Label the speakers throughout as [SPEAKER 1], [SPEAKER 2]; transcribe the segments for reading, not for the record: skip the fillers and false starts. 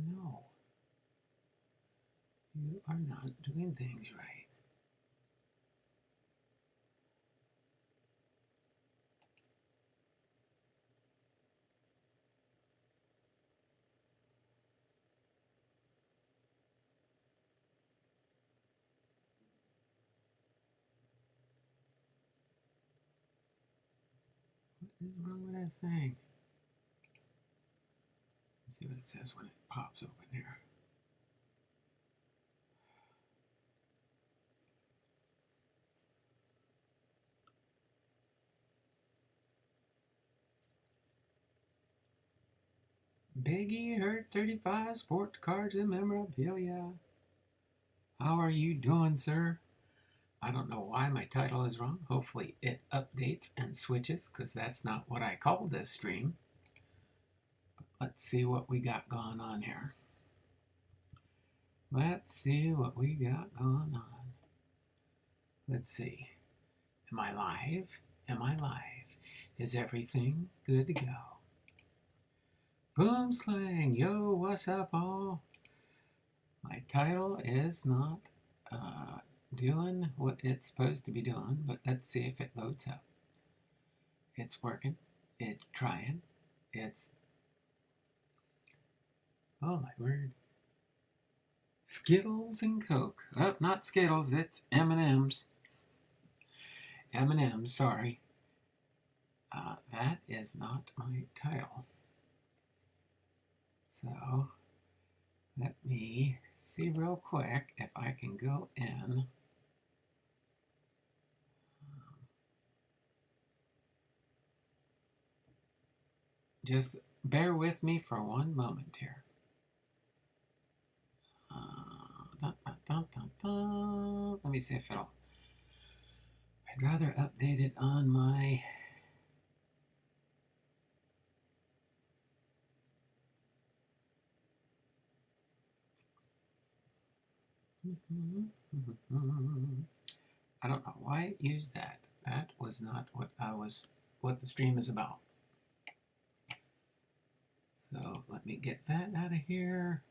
[SPEAKER 1] No. You are not doing things right. What is wrong with that thing? Let's see what it says when it pops open here. Biggie Hurt 35 Sport Cards and Memorabilia. How are you doing, sir? I don't know why my title is wrong. Hopefully it updates and switches, because that's not what I called this stream. But let's see what we got going on here. Let's see what we got going on. Let's see. Am I live? Am I live? Is everything good to go? Boom slang. Yo, what's up, all? My title is not doing what it's supposed to be doing, but let's see if it loads up. It's working. It's trying. It's... Oh, my word. Skittles and Coke. Oh, not Skittles. It's M&M's. M&M's, sorry. That is not my title. So, let me see real quick if I can go in. Just bear with me for one moment here. Let me see if it'll... I'd rather update it on my... I don't know why it used that. That was not what the stream is about. So let me get that out of here.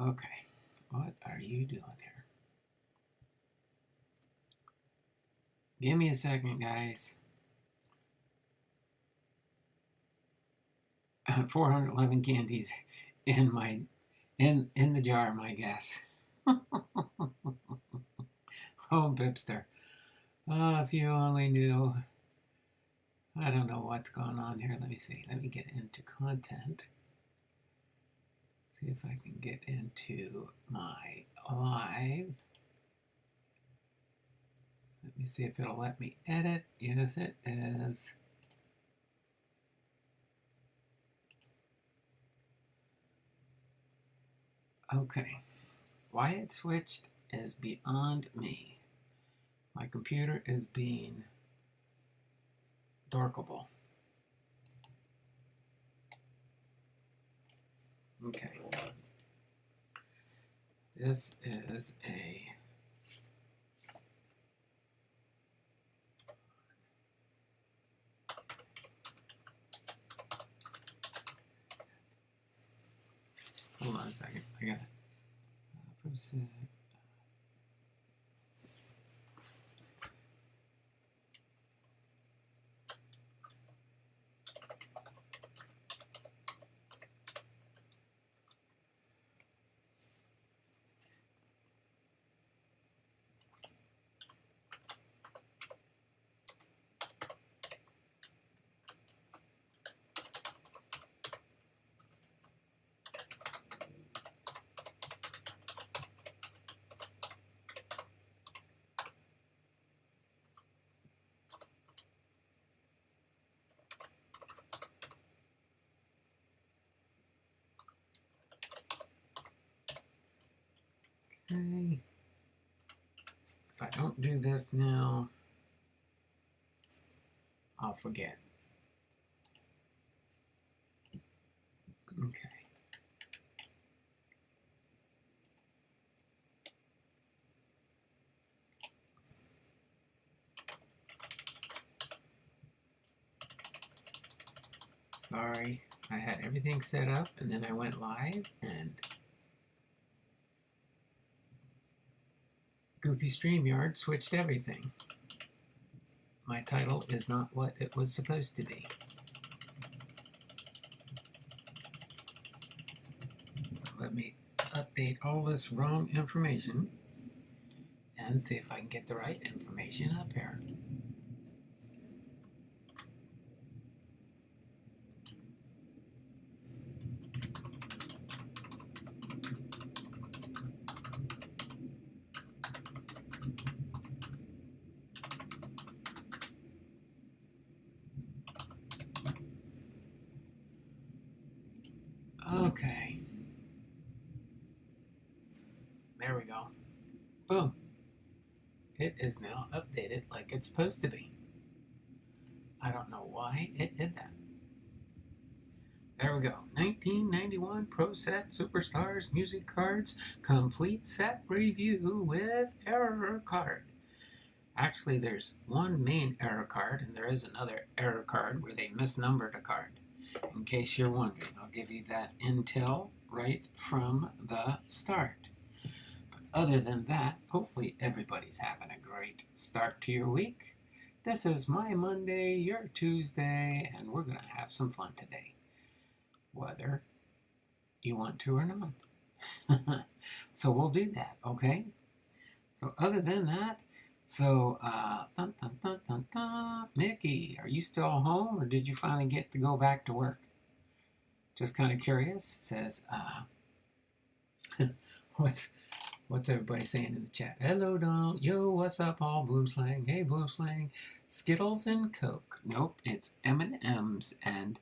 [SPEAKER 1] Okay, what are you doing here? Give me a second, guys. 411 candies in my in the jar, my guess. Oh, Bipster. If you only knew. I don't know what's going on here. Let me see. Let me get into content. See if I can get into my live. Let me see if it'll let me edit. Yes, it is. Okay. Why it switched is beyond me. My computer is being dorkable. Okay. This is a... Hold on a second. I got it. Okay. If I don't do this now, I'll forget. Okay. Sorry. I had everything set up, and then I went live, and Goofy StreamYard switched everything. My title is not what it was supposed to be. So let me update all this wrong information and see if I can get the right information up here. Okay. There we go. Boom. It is now updated like it's supposed to be. I don't know why it did that. There we go. 1991 Pro Set Superstars MusiCards Complete Set Review with Error Card. Actually, there's one main error card, and there is another error card where they misnumbered a card. In case you're wondering, I'll give you that intel right from the start. But other than that, hopefully everybody's having a great start to your week. This is my Monday, your Tuesday, and we're going to have some fun today, whether you want to or not. So we'll do that, okay? So other than that, Mickey, are you still home, or did you finally get to go back to work? Just kind of curious. Says, what's everybody saying in the chat? Hello, Donald. Yo, what's up, all Bloom Slang? Hey, Bloom Slang. Skittles and Coke. Nope, it's M&M's and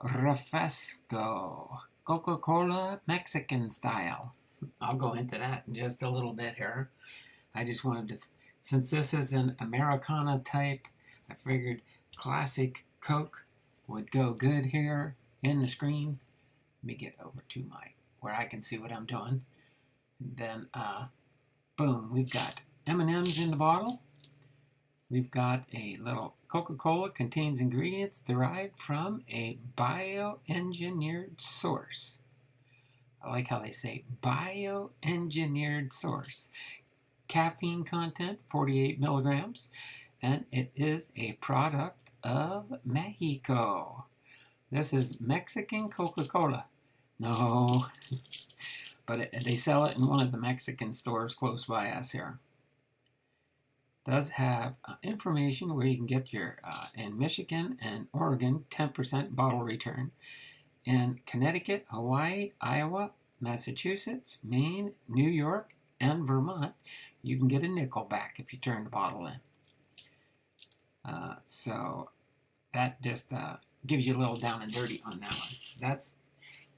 [SPEAKER 1] Refresco. Coca-Cola Mexican style. I'll go into that in just a little bit here. I just wanted to, since this is an Americana type, I figured classic Coke would go good here in the screen. Let me get over to where I can see what I'm doing. And then, boom, we've got M&M's in the bottle. We've got a little Coca-Cola contains ingredients derived from a bioengineered source. I like how they say bioengineered source. Caffeine content, 48 milligrams, and it is a product of Mexico. This is Mexican Coca-Cola. No, but they sell it in one of the Mexican stores close by us here. Does have information where you can get your, in Michigan and Oregon, 10% bottle return. In Connecticut, Hawaii, Iowa, Massachusetts, Maine, New York, and Vermont, you can get a nickel back if you turn the bottle in. So that just gives you a little down and dirty on that one.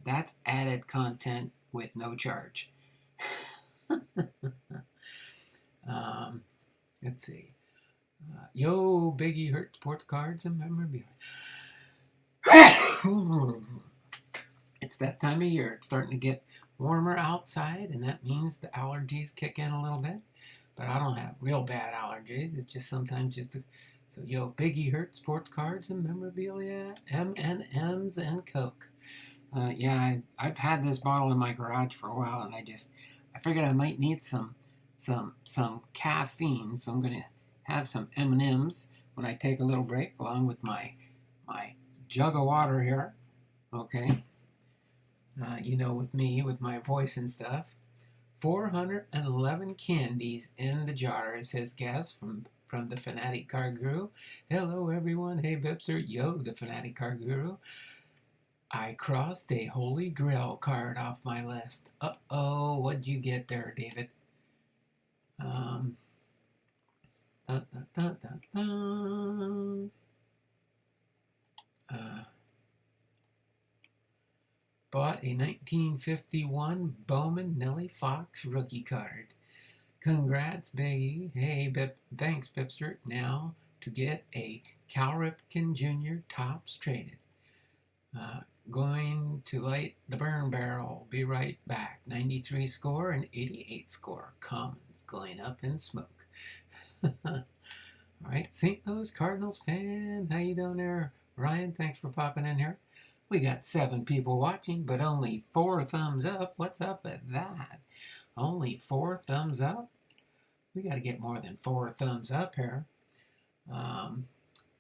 [SPEAKER 1] That's added content with no charge. Let's see. Yo, Biggie Hurt Sports Cards and Memorabilia. It's that time of year. It's starting to get warmer outside, and that means the allergies kick in a little bit. But I don't have real bad allergies. It's just sometimes just so yo, Biggie Hurt Sports Cards and Memorabilia, M&M's and Coke. Yeah, I've had this bottle in my garage for a while, and I figured I might need some caffeine, so I'm gonna have some M&M's when I take a little break, along with my jug of water here. Okay. You know, with me, with my voice and stuff. 411 candies in the jar, is his guess from the Fanatic Car Guru. Hello, everyone. Hey, Bipster. Yo, the Fanatic Car Guru. I crossed a Holy Grail card off my list. Uh-oh, what'd you get there, David? Bought a 1951 Bowman Nellie Fox rookie card. Congrats, Biggie. Hey, thanks, Pipster. Now to get a Cal Ripken Jr. Topps traded. Going to light the burn barrel. Be right back. 93 score and 88 score. Commons going up in smoke. All right, St. Louis Cardinals fan. How you doing there? Brian, thanks for popping in here. We got 7 people watching, but only 4 thumbs up. What's up with that? Only 4 thumbs up? We got to get more than 4 thumbs up here.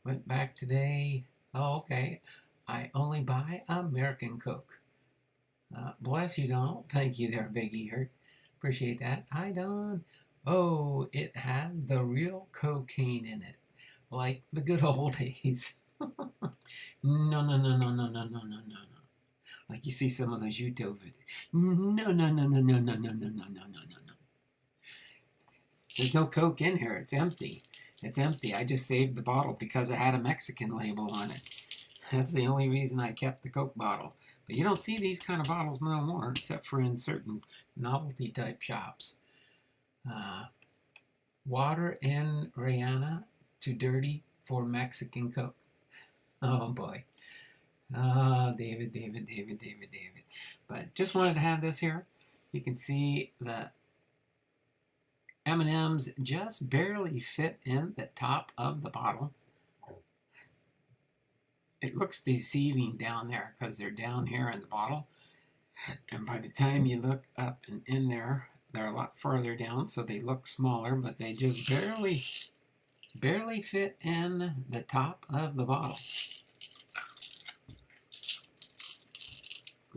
[SPEAKER 1] Went back today. Oh, okay. I only buy American Coke. Bless you, Donald. Thank you there, Big Ear. Appreciate that. Hi, Don. Oh, it has the real cocaine in it, like the good old days. No, no, no, no, no, no, no, no, no, no. Like you see some of those YouTube videos. No, no, no, no, no, no, no, no, no, no, no, no. There's no Coke in here. It's empty. It's empty. I just saved the bottle because it had a Mexican label on it. That's the only reason I kept the Coke bottle. But you don't see these kind of bottles no more, except for in certain novelty type shops. Water in Rihanna, too dirty for Mexican Coke. Oh boy. David. But just wanted to have this here. You can see the M&Ms just barely fit in the top of the bottle. It looks deceiving down there because they're down here in the bottle. And by the time you look up and in there, they're a lot farther down, so they look smaller, but they just barely fit in the top of the bottle.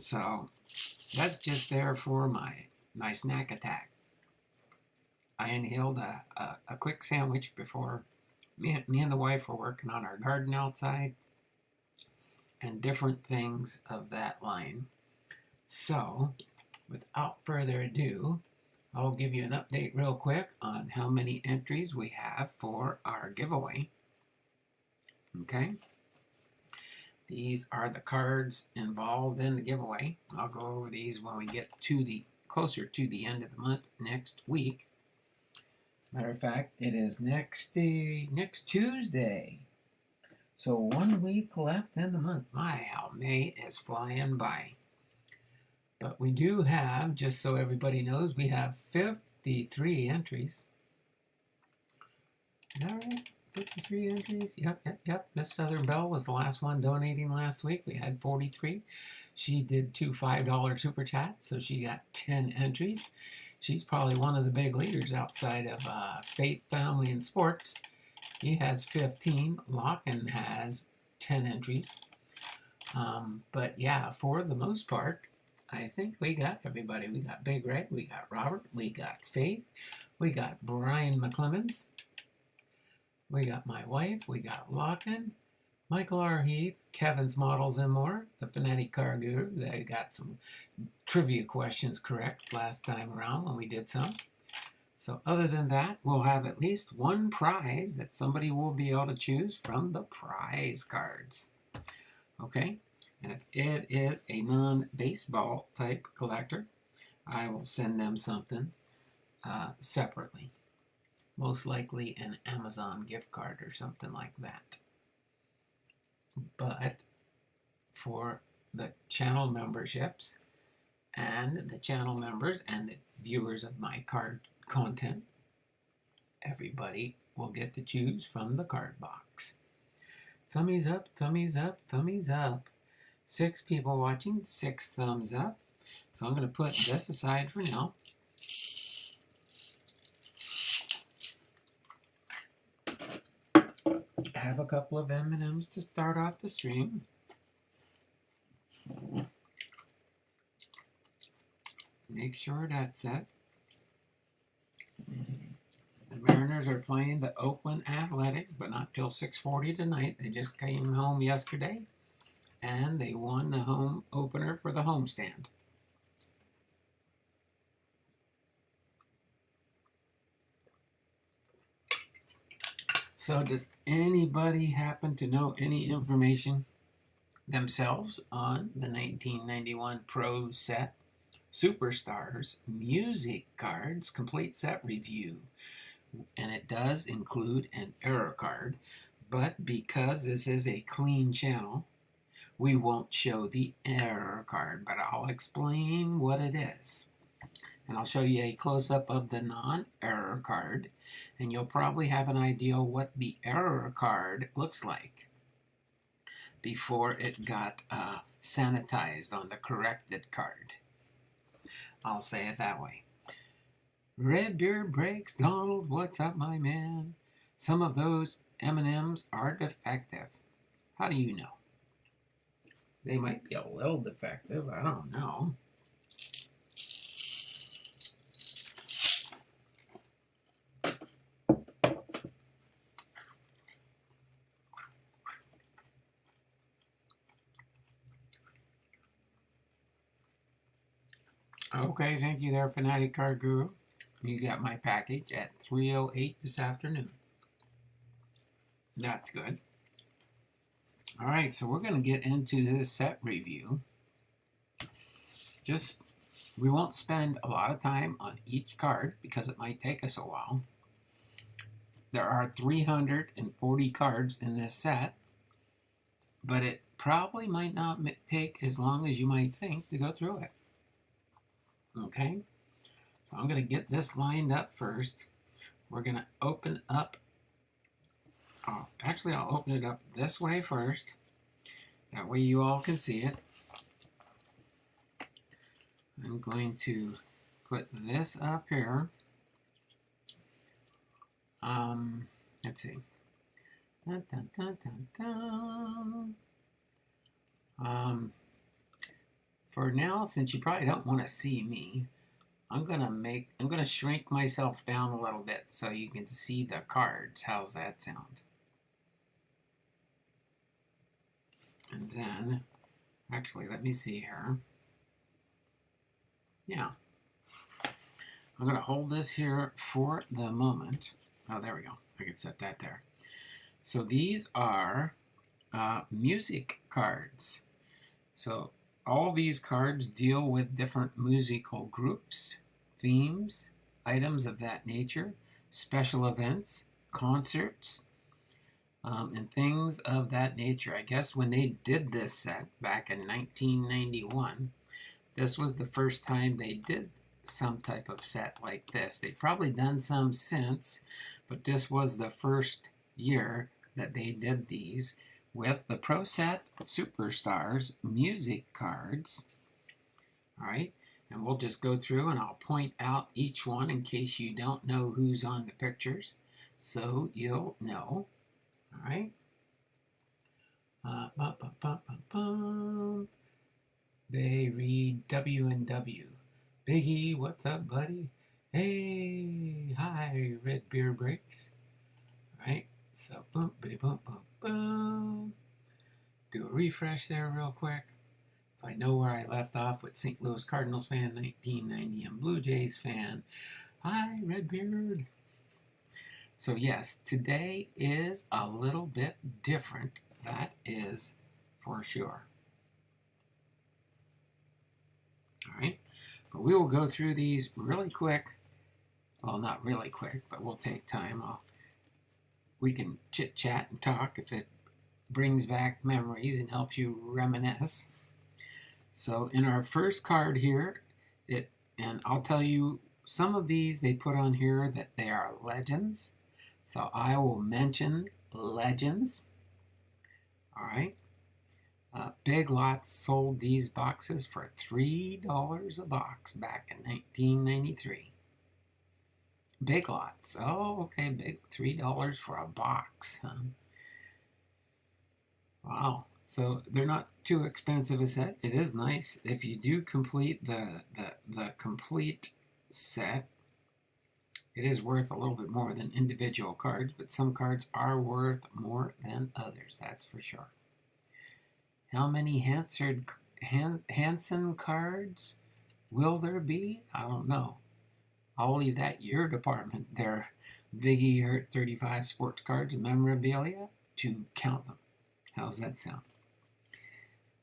[SPEAKER 1] So that's just there for my snack attack. I inhaled a quick sandwich before me and the wife were working on our garden outside and different things of that line. So, without further ado, I'll give you an update real quick on how many entries we have for our giveaway. Okay? These are the cards involved in the giveaway. I'll go over these when we get to closer to the end of the month next week. Matter of fact, it is next Tuesday. So 1 week left in the month. My, how May is flying by. But we do have, just so everybody knows, we have 53 entries. Is that right? 53 entries? Yep. Miss Southern Belle was the last one donating last week. We had 43. She did 2 $5 super chats, so she got 10 entries. She's probably one of the big leaders outside of Faith, Family, and Sports. He has 15. Locken has 10 entries. But yeah, for the most part, I think we got everybody. We got Big Red, we got Robert, we got Faith, we got Brian McClemens, we got my wife, we got Locken, Michael R. Heath, Kevin's Models and More, the Fanatic Car Guru. They got some trivia questions correct last time around when we did some. So other than that, we'll have at least one prize that somebody will be able to choose from the prize cards. Okay? And if it is a non-baseball type collector, I will send them something separately. Most likely an Amazon gift card or something like that. But for the channel memberships and the channel members and the viewers of my card content, everybody will get to choose from the card box. Thummies up, thummies up, thummies up. 6 people watching, 6 thumbs up. So I'm going to put this aside for now. I have a couple of M&Ms to start off the stream. Make sure that's set. The Mariners are playing the Oakland Athletics, but not till 6:40 tonight. They just came home yesterday, and they won the home opener for the homestand. So does anybody happen to know any information themselves on the 1991 Pro Set Superstars MusiCards complete set review? And it does include an error card, but because this is a clean channel, we won't show the error card, but I'll explain what it is. And I'll show you a close-up of the non-error card, and you'll probably have an idea what the error card looks like. before it got sanitized on the corrected card. I'll say it that way. Red Beard Breaks, Donald, what's up, my man? Some of those M&Ms are defective. How do you know? They might be a little defective. I don't know. Okay, thank you there, Fanatic Card Guru. You got my package at 3:08 this afternoon. That's good. All right, so we're going to get into this set review. We won't spend a lot of time on each card because it might take us a while. There are 340 cards in this set, but it probably might not take as long as you might think to go through it. Okay, so I'm going to get this lined up first. We're going to open up, I'll open it up this way first. That way you all can see it. I'm going to put this up here. Let's see. Dun, dun, dun, dun, dun. For now, since you probably don't want to see me, I'm gonna shrink myself down a little bit so you can see the cards. How's that sound? And then, actually, let me see here. Yeah. I'm gonna hold this here for the moment. Oh, there we go. I can set that there. So these are music cards. So all these cards deal with different musical groups, themes, items of that nature, special events, concerts, and things of that nature. I guess when they did this set back in 1991, this was the first time they did some type of set like this. They've probably done some since, but this was the first year that they did these with the Pro Set Superstars music cards. All right, and we'll just go through and I'll point out each one in case you don't know who's on the pictures, so you'll know. All right. They read W and W. Biggie, what's up, buddy? Hey, hi, Red Beard Breaks. All right, so boom, bitty, boom, boom, boom. Do a refresh there real quick, so I know where I left off with St. Louis Cardinals fan, 1990, and Blue Jays fan. Hi, Red Beard. So yes, today is a little bit different. That is for sure. All right, but we will go through these really quick. Well, not really quick, but we'll take time. We can chit-chat and talk if it brings back memories and helps you reminisce. So in our first card here, and I'll tell you, some of these they put on here that they are legends. So I will mention legends. All right. Big Lots sold these boxes for $3 a box back in 1993. Big Lots. Oh, okay. Big $3 for a box. Huh? Wow. So they're not too expensive a set. It is nice. If you do complete the complete set, it is worth a little bit more than individual cards, but some cards are worth more than others. That's for sure. How many Hanson cards will there be? I don't know. I'll leave that your department there, Biggie Hurt 35 sports cards and memorabilia, to count them. How's that sound?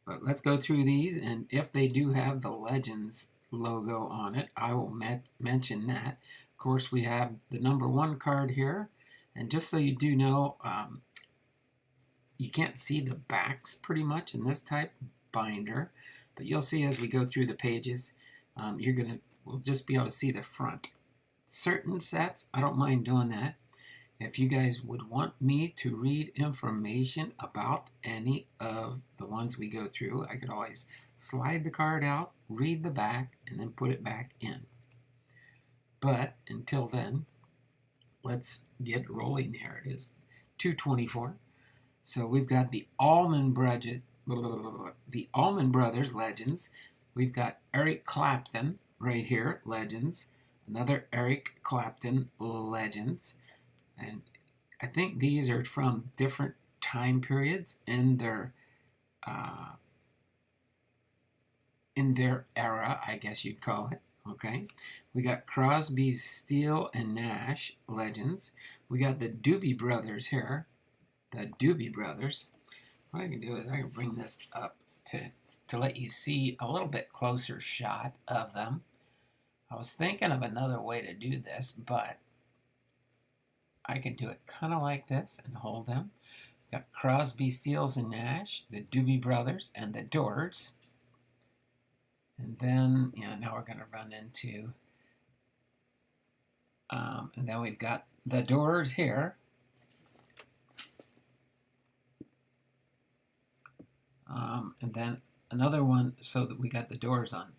[SPEAKER 1] But let's go through these, and if they do have the Legends logo on it, I will mention that. Of course, we have the number 1 card here, and just so you do know, you can't see the backs pretty much in this type binder, but you'll see as we go through the pages, we'll just be able to see the front. Certain sets, I don't mind doing that. If you guys would want me to read information about any of the ones we go through, I could always slide the card out, read the back, and then put it back in. But until then, let's get rolling. Here it is, 224. So we've got the Allman Brothers Legends. We've got Eric Clapton right here, Legends. Another Eric Clapton Legends. And I think these are from different time periods in their era, I guess you'd call it. Okay, we got Crosby, Steele, and Nash Legends. We got the Doobie Brothers here. The Doobie Brothers. What I can do is I can bring this up to let you see a little bit closer shot of them. I was thinking of another way to do this, but I can do it kind of like this and hold them. Got Crosby, Steele, and Nash, the Doobie Brothers, and the Doors. And then, now we're going to run into, and then we've got the Doors here. And then another one, so that we got the Doors on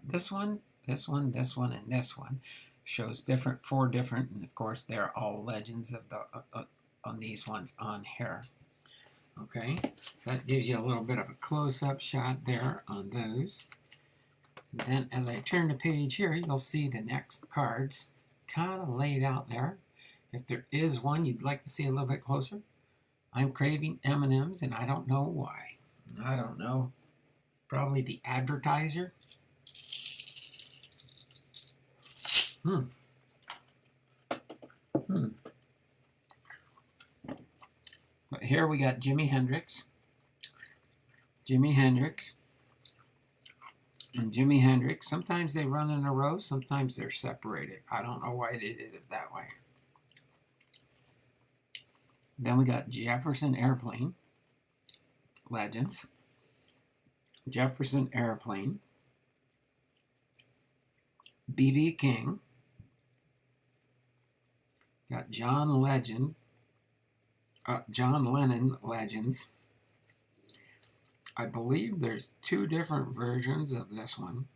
[SPEAKER 1] this one, this one, this one, and this one. Shows four different, and of course they're all legends of the on these ones on here. Okay, so that gives you a little bit of a close-up shot there on those. And then as I turn the page here, you'll see the next cards kind of laid out there. If there is one you'd like to see a little bit closer, I'm craving M&Ms, and I don't know why. I don't know. Probably the advertiser. But here we got Jimi Hendrix. Jimi Hendrix. And Jimi Hendrix. Sometimes they run in a row. Sometimes they're separated. I don't know why they did it that way. Then we got Jefferson Airplane. Legends. Jefferson Airplane. B.B. King. Got John Lennon Legends. I believe there's two different versions of this one.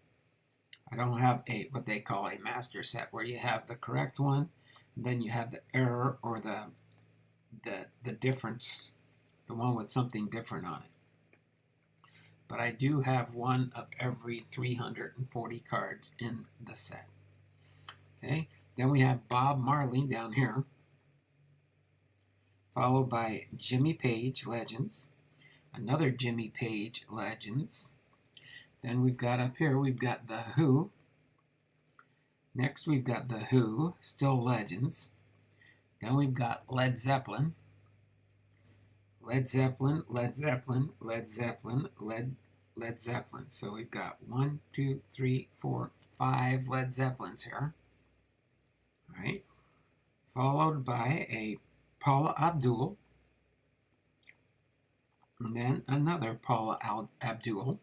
[SPEAKER 1] I don't have what they call a master set, where you have the correct one, then you have the error or the difference, the one with something different on it. But I do have one of every 340 cards in the set. Okay, then we have Bob Marley down here, followed by Jimmy Page Legends, another Jimmy Page Legends. Then we've got up here, we've got The Who. Next we've got The Who, still Legends. Then we've got Led Zeppelin. Led Zeppelin, Led Zeppelin, Led Zeppelin, Led Zeppelin. So we've got 1, 2, 3, 4, 5 Led Zeppelins here. All right. Followed by a Paula Abdul. And then another Paula Abdul.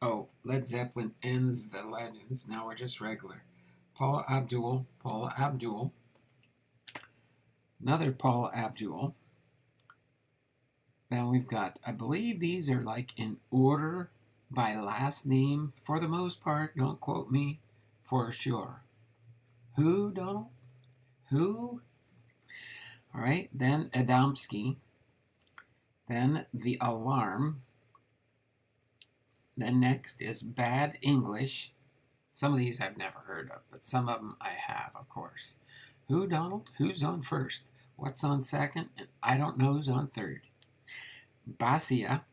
[SPEAKER 1] Oh, Led Zeppelin ends the Legends. Now we're just regular. Paula Abdul, Paula Abdul. Another Paula Abdul. Then we've got, I believe these are like in order by last name for the most part. Don't quote me for sure. Who, Donald? Who? All right, then Adamski. Then The Alarm. Then next is Bad English. Some of these I've never heard of, but some of them I have, of course. Who, Donald? Who's on first? What's on second? And I don't know who's on third. Basia.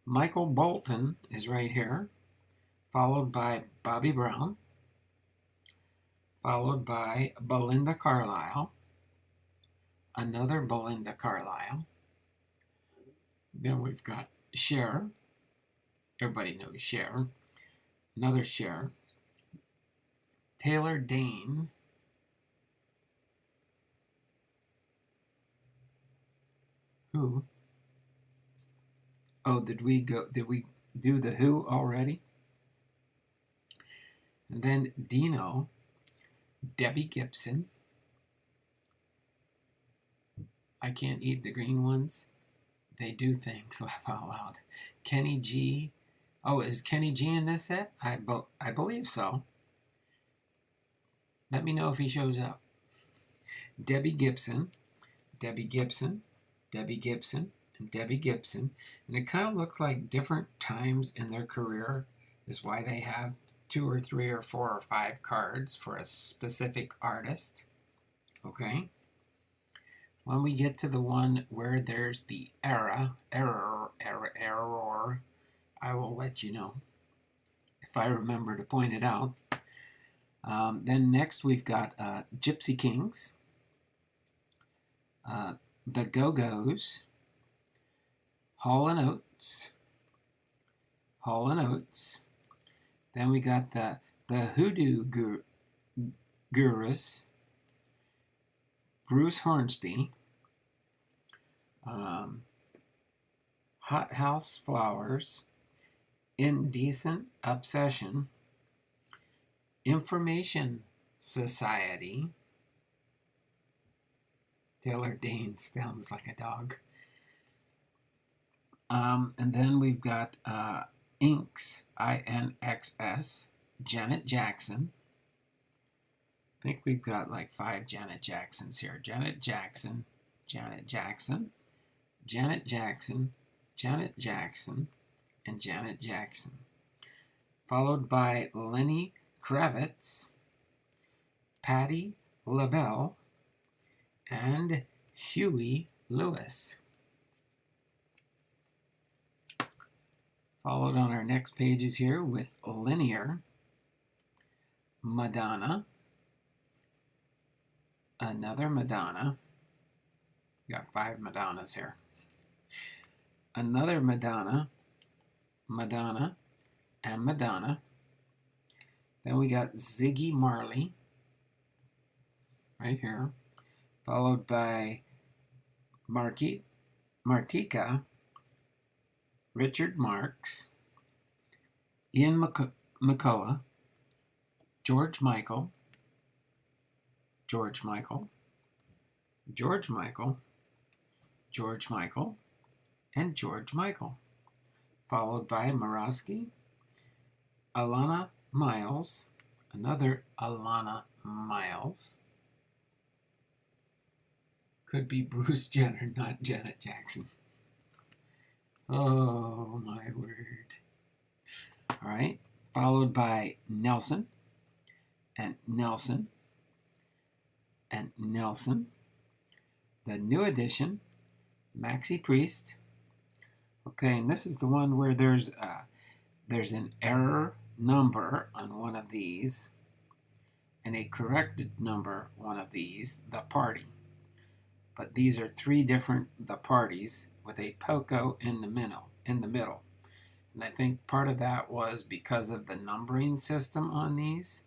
[SPEAKER 1] Michael Bolton is right here, followed by Bobby Brown, followed by Belinda Carlisle, another Belinda Carlisle. Then we've got Cher. Everybody knows Cher. Another Cher. Taylor Dane. Who? Oh, did we do The Who already? And then Dino, Debbie Gibson. I can't eat the green ones. They do things, laugh out loud. Kenny G. Oh, is Kenny G in this set? I believe so. Let me know if he shows up. Debbie Gibson, Debbie Gibson, Debbie Gibson, and Debbie Gibson. And it kind of looks like different times in their career is why they have 2 or 3 or 4 or 5 cards for a specific artist. Okay? When we get to the one where there's the error, I will let you know if I remember to point it out. Then next we've got Gypsy Kings, the Go-Go's, Hall & Oates. Then we got the Hoodoo Gurus, Bruce Hornsby, Hot House Flowers, Indecent Obsession, Information Society. Taylor Dane sounds like a dog. And then we've got Inks, INXS, Janet Jackson. I think we've got like 5 Janet Jacksons here. Janet Jackson, Janet Jackson, Janet Jackson, Janet Jackson, and Janet Jackson. Followed by Lenny Kravitz, Patti LaBelle, and Huey Lewis. Followed on our next pages here with Linear, Madonna, another Madonna. Got 5 Madonnas here. Another Madonna, Madonna, and Madonna. Then we got Ziggy Marley, right here, followed by Martika, Richard Marx, Ian McCullough, George Michael, George Michael, George Michael, George Michael, and George Michael, followed by Morosky, Alana Miles, another Alana Miles. Could be Bruce Jenner, not Janet Jackson. Oh, my word. All right. Followed by Nelson and Nelson and Nelson. The New Edition, Maxi Priest. Okay, and this is the one where there's an error number on one of these and a corrected number one of these, the party. But these are 3 different the parties with a Poco in the middle. And I think part of that was because of the numbering system on these.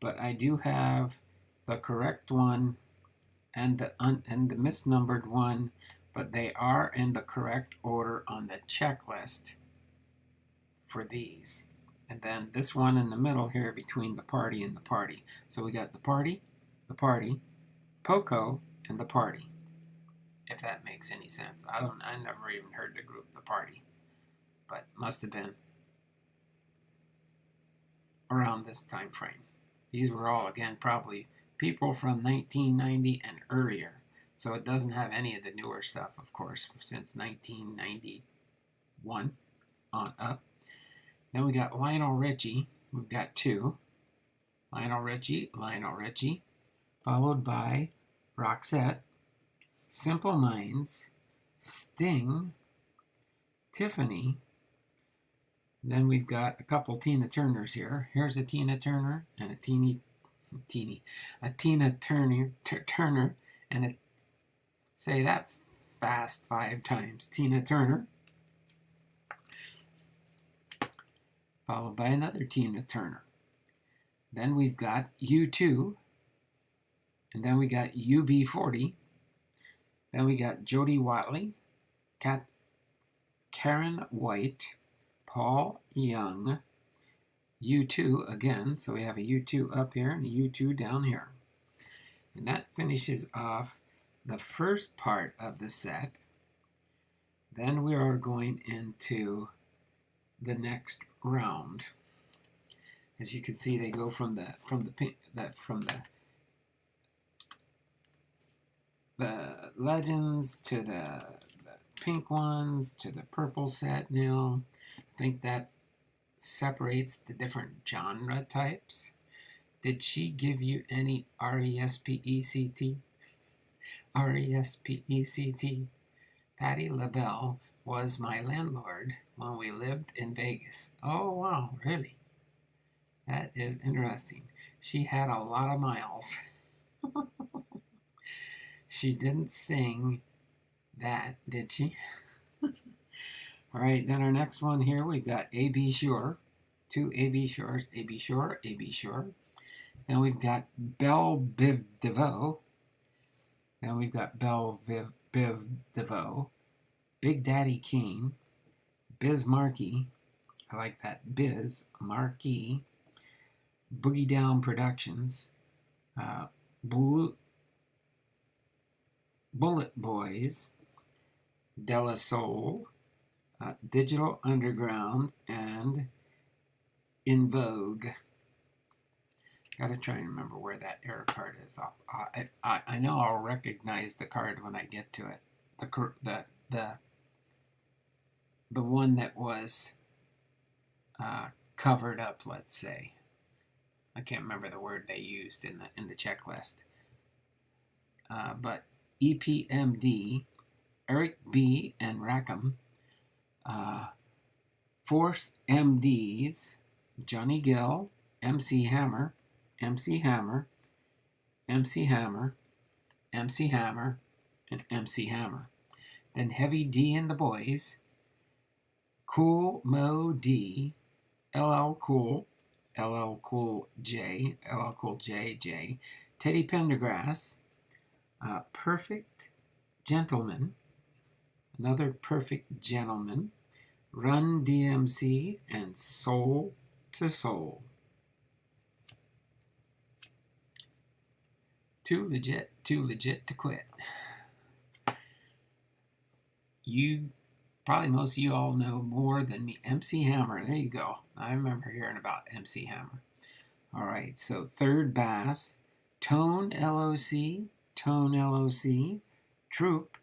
[SPEAKER 1] But I do have the correct one and the misnumbered one, but they are in the correct order on the checklist for these. And then this one in the middle here between the party and the party. So we got the party, Poco, and the party. If that makes any sense. I never even heard the group the party. But must have been around this time frame. These were all, again, probably people from 1990 and earlier. So it doesn't have any of the newer stuff, of course, since 1991 on up. Then we got Lionel Richie. We've got 2. Lionel Richie, followed by Roxette, Simple Minds, Sting, Tiffany. Then we've got a couple Tina Turners here. Here's a Tina Turner and a Tina Turner, and say that fast 5 times. Tina Turner, followed by another Tina Turner. Then we've got U2, and then we got UB40. Then we got Jody Watley, Karen White, Paul Young, U2 again. So we have a U2 up here and a U2 down here. And that finishes off the first part of the set. Then we are going into the next round. As you can see, they go from the legends to the pink ones to the purple set now. I think that separates the different genre types. Did she give you any R-E-S-P-E-C-T? R-E-S-P-E-C-T. Patti LaBelle was my landlord when we lived in Vegas. Oh, wow, really? That is interesting. She had a lot of miles. She didn't sing that, did she? All right, then our next one here, we've got A.B. Sure. Two A.B. Shores, A.B. Sure, A.B. Sure. Then we've got Belle Biv DeVoe. Then we've got Belle Biv DeVoe. Big Daddy Kane. Biz Markie. I like that. Biz Markie. Boogie Down Productions. Bullet Boys. De La Soul. Digital Underground. And In Vogue. Gotta try and remember where that error card is. I know I'll recognize the card when I get to it. The one that was covered up, let's say. I can't remember the word they used in the checklist. But EPMD, Eric B. and Rackham, Force MDs, Johnny Gill, MC Hammer, MC Hammer, MC Hammer, MC Hammer, and MC Hammer. Then Heavy D and the Boys, Cool Mo D, LL Cool, LL Cool J, LL Cool J, Teddy Pendergrass, Perfect Gentleman, another Perfect Gentleman, Run DMC, and Soul to Soul. Too legit to quit. Most of you all know more than me. MC Hammer, there you go. I remember hearing about MC Hammer. All right, so third bass, Tone LOC, Troop,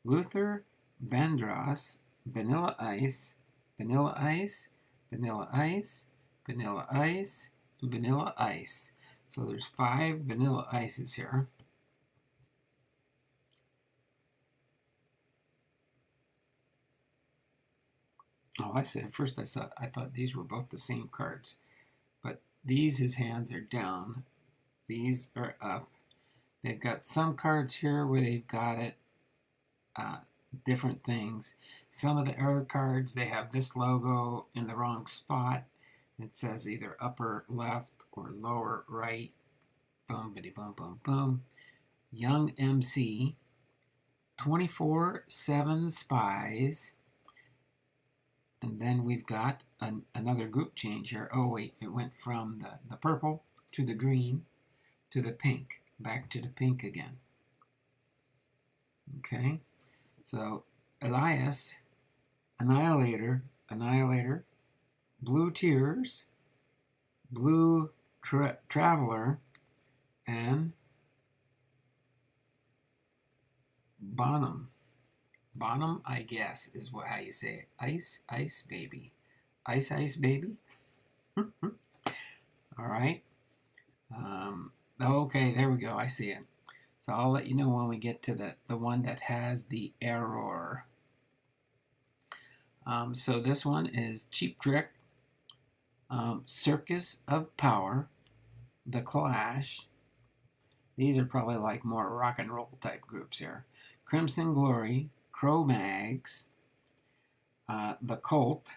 [SPEAKER 1] Luther Vandross, Vanilla Ice, Vanilla Ice, Vanilla Ice, Vanilla Ice, Vanilla Ice. So there's 5 Vanilla Ices here. Oh, I thought these were both the same cards. But his hands are down. These are up. They've got some cards here where they've got it different things. Some of the error cards, they have this logo in the wrong spot. It says either upper left or lower right. Boom, bitty, boom, boom, boom. Young MC, 24/7 Spies. And then we've got another group change here. Oh, wait, it went from the purple to the green to the pink. Back to the pink again. Okay, so Elias, Annihilator, Blue Tears, Blue Traveler, and Bonham. Bonham, I guess, is how you say it. Ice, Ice Baby. Ice, Ice Baby? All right. Okay, there we go. I see it. So I'll let you know when we get to the one that has the error. So this one is Cheap Trick, Circus of Power, The Clash. These are probably like more rock and roll type groups here. Crimson Glory, Cro-Mags, The Cult,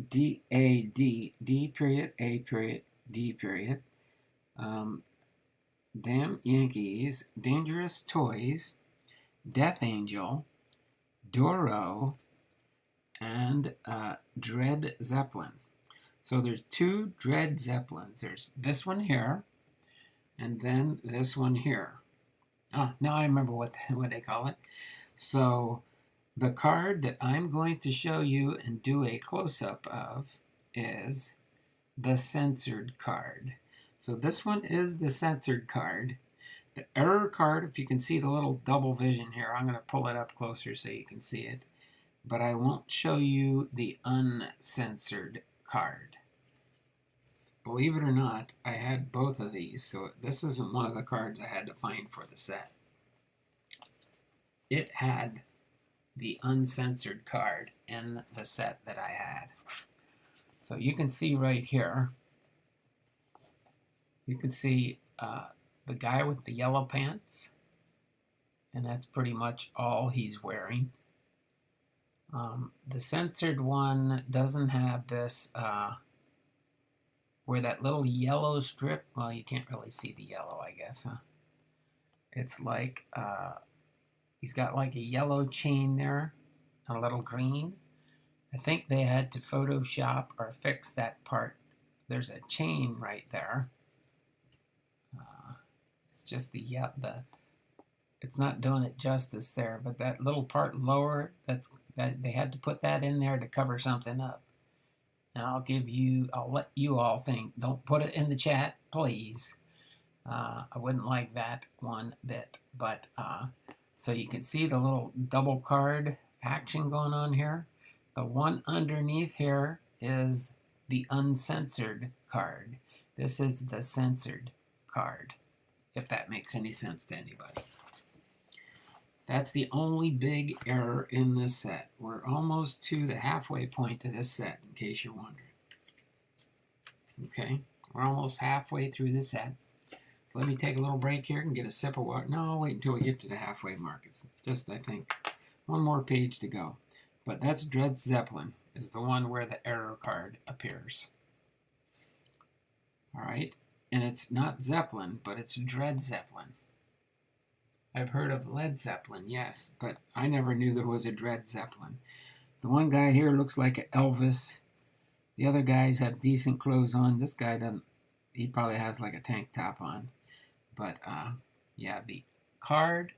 [SPEAKER 1] D-A-D, D period, A period, D period, Damn Yankees, Dangerous Toys, Death Angel, Doro, and Dread Zeppelin. So there's two Dread Zeppelins. There's this one here, and then this one here. Oh, now I remember what they call it. So the card that I'm going to show you and do a close-up of is the censored card. So this one is the censored card. The error card, if you can see the little double vision here, I'm going to pull it up closer so you can see it. But I won't show you the uncensored card. Believe it or not, I had both of these, so this isn't one of the cards I had to find for the set. It had the uncensored card in the set that I had. So you can see right here, you can see the guy with the yellow pants, and that's pretty much all he's wearing. The censored one doesn't have this, where that little yellow strip, well, you can't really see the yellow, I guess, huh? It's like, he's got like a yellow chain there, a little green. I think they had to Photoshop or fix that part. There's a chain right there. It's just it's not doing it justice there, but that little part lower, that they had to put that in there to cover something up. And I'll let you all think. Don't put it in the chat, please. I wouldn't like that one bit. But so you can see the little double card action going on here. The one underneath here is the uncensored card. This is the censored card, if that makes any sense to anybody. That's the only big error in this set. We're almost to the halfway point of this set, in case you're wondering. Okay, we're almost halfway through this set. So let me take a little break here and get a sip of water. No, wait until we get to the halfway mark. It's just, I think, one more page to go. But that's Dread Zeppelin, is the one where the error card appears. All right, and it's not Zeppelin, but it's Dread Zeppelin. I've heard of Led Zeppelin, yes, but I never knew there was a Dread Zeppelin. The one guy here looks like an Elvis. The other guys have decent clothes on. This guy doesn't. He probably has like a tank top on. But, yeah, the card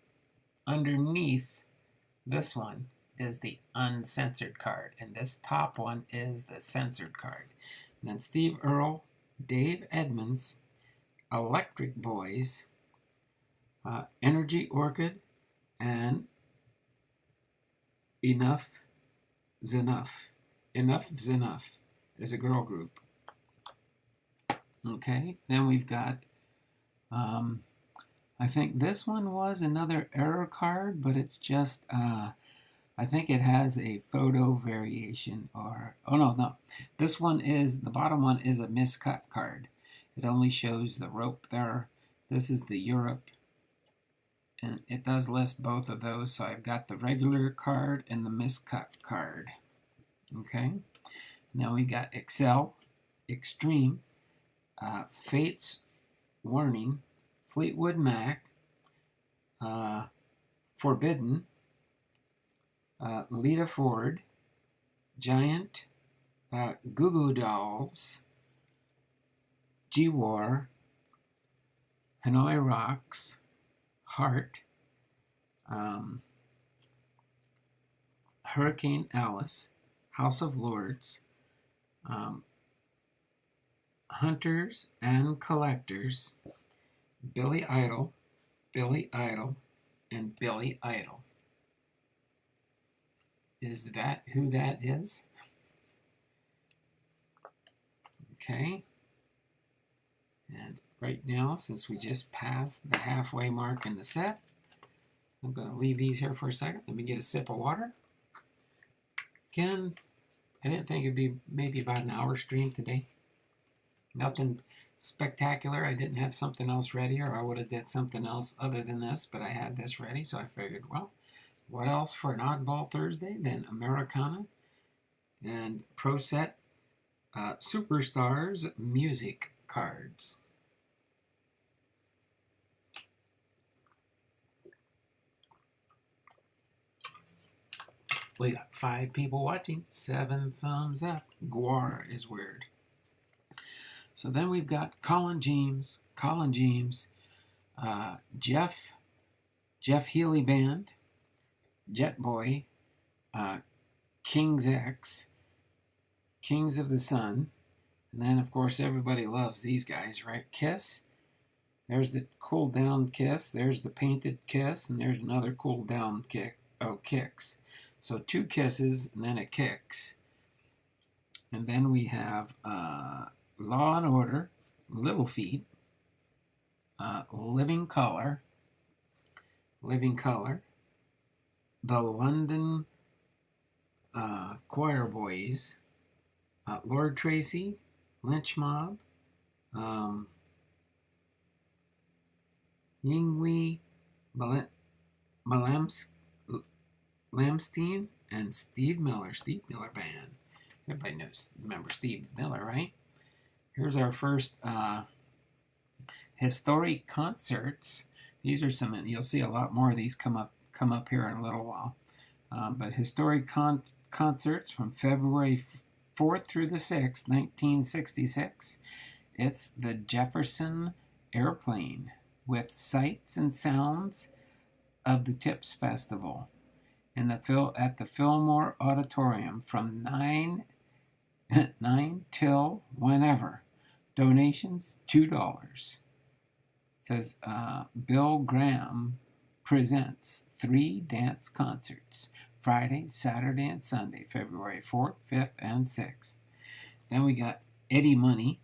[SPEAKER 1] underneath this one is the uncensored card. And this top one is the censored card. And then Steve Earle, Dave Edmunds, Electric Boys, Energy Orchid, and Enough is Enough. Enough is Enough is a girl group. Okay, then we've got, I think this one was another error card, but it's just, I think it has a photo variation, or, oh no, this one is, the bottom one is a miscut card. It only shows the rope there. This is the Europe. And it does list both of those, so I've got the regular card and the miscut card. Okay, now we got Excel, Extreme, Fates Warning, Fleetwood Mac, Forbidden, Lita Ford, Giant, Goo Goo Dolls, G-War, Hanoi Rocks, Heart, Hurricane Alice, House of Lords, Hunters and Collectors, Billy Idol, and Billy Idol. Is that who that is? Okay. And right now, since we just passed the halfway mark in the set, I'm going to leave these here for a second. Let me get a sip of water. Again, I didn't think it'd be maybe about an hour stream today. Nothing spectacular. I didn't have something else ready, or I would have did something else other than this, but I had this ready, so I figured, well, what else for an Oddball Thursday than Americana and Pro Set Superstars music cards. We got 5 people watching, 7 thumbs up. Guar is weird. So then we've got Colin James, Jeff Healy Band, Jet Boy, King's X, Kings of the Sun, and then of course everybody loves these guys, right? Kiss. There's the cool down Kiss. There's the painted Kiss, and there's another cool down kick. Oh, Kicks. So 2 Kisses and then a Kicks. And then we have Law and Order, Little Feat, Living Color, the London Choir Boys, Lord Tracy, Lynch Mob, Yinghui Lamstein, and Steve Miller Band. Everybody remember Steve Miller, right? Here's our first historic concerts. These are some, you'll see a lot more of these come up here in a little while. But historic concerts from February 4th through the 6th, 1966. It's the Jefferson Airplane with sights and sounds of the Tips Festival at the Fillmore Auditorium from 9 till whenever. Donations $2. Says Bill Graham presents 3 dance concerts, Friday, Saturday, and Sunday, February 4th, 5th, and 6th. Then we got Eddie Money,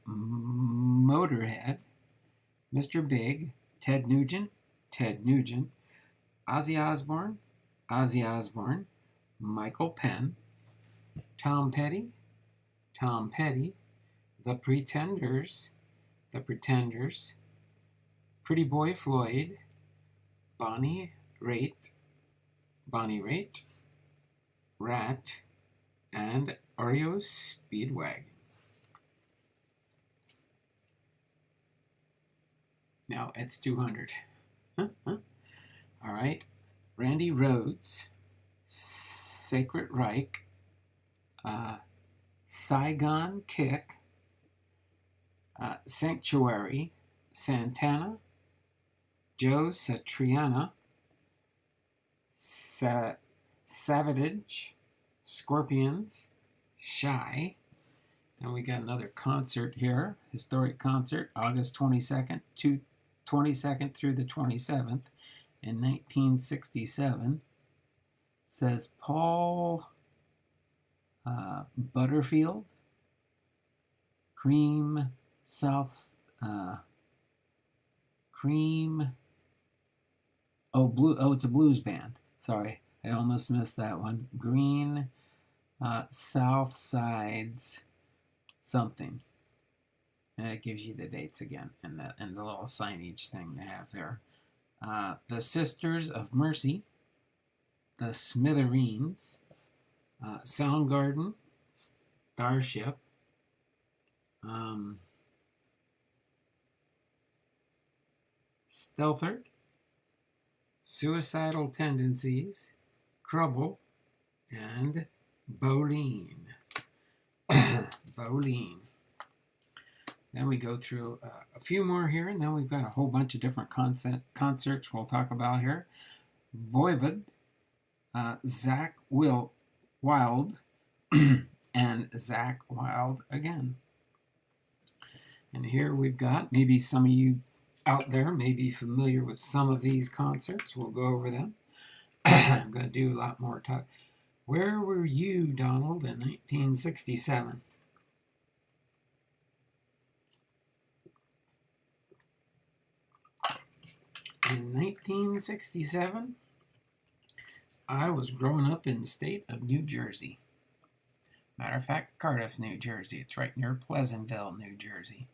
[SPEAKER 1] Motorhead, Mr. Big, Ted Nugent, Ozzy Osbourne, Michael Penn, Tom Petty, The Pretenders, Pretty Boy Floyd, Bonnie Raitt, Rat, and REO Speedwagon. Now it's 200. All right. Randy Rhoads, Sacred Reich, Saigon Kick, Sanctuary, Santana, Joe Satriani, Savage, Scorpions, Shy. And we got another concert here, historic concert, August 22nd through the 27th in 1967. Says Paul Butterfield, Cream, it's a blues band. Sorry, I almost missed that one. Green South Sides something. And it gives you the dates again and the little signage thing they have there. The Sisters of Mercy, the Smithereens, Soundgarden, Starship, Stelford, Suicidal Tendencies, Trouble, and Boleen. Boleen. Then we go through a few more here, and then we've got a whole bunch of different concerts we'll talk about here. Voivod, Zakk Wylde, and Zakk Wylde again. And here we've got, maybe some of you out there may be familiar with some of these concerts. We'll go over them. I'm going to do a lot more talk. Where were you, Donald, in 1967? In 1967, I was growing up in the state of New Jersey. Matter of fact, Cardiff, New Jersey. It's right near Pleasantville, New Jersey.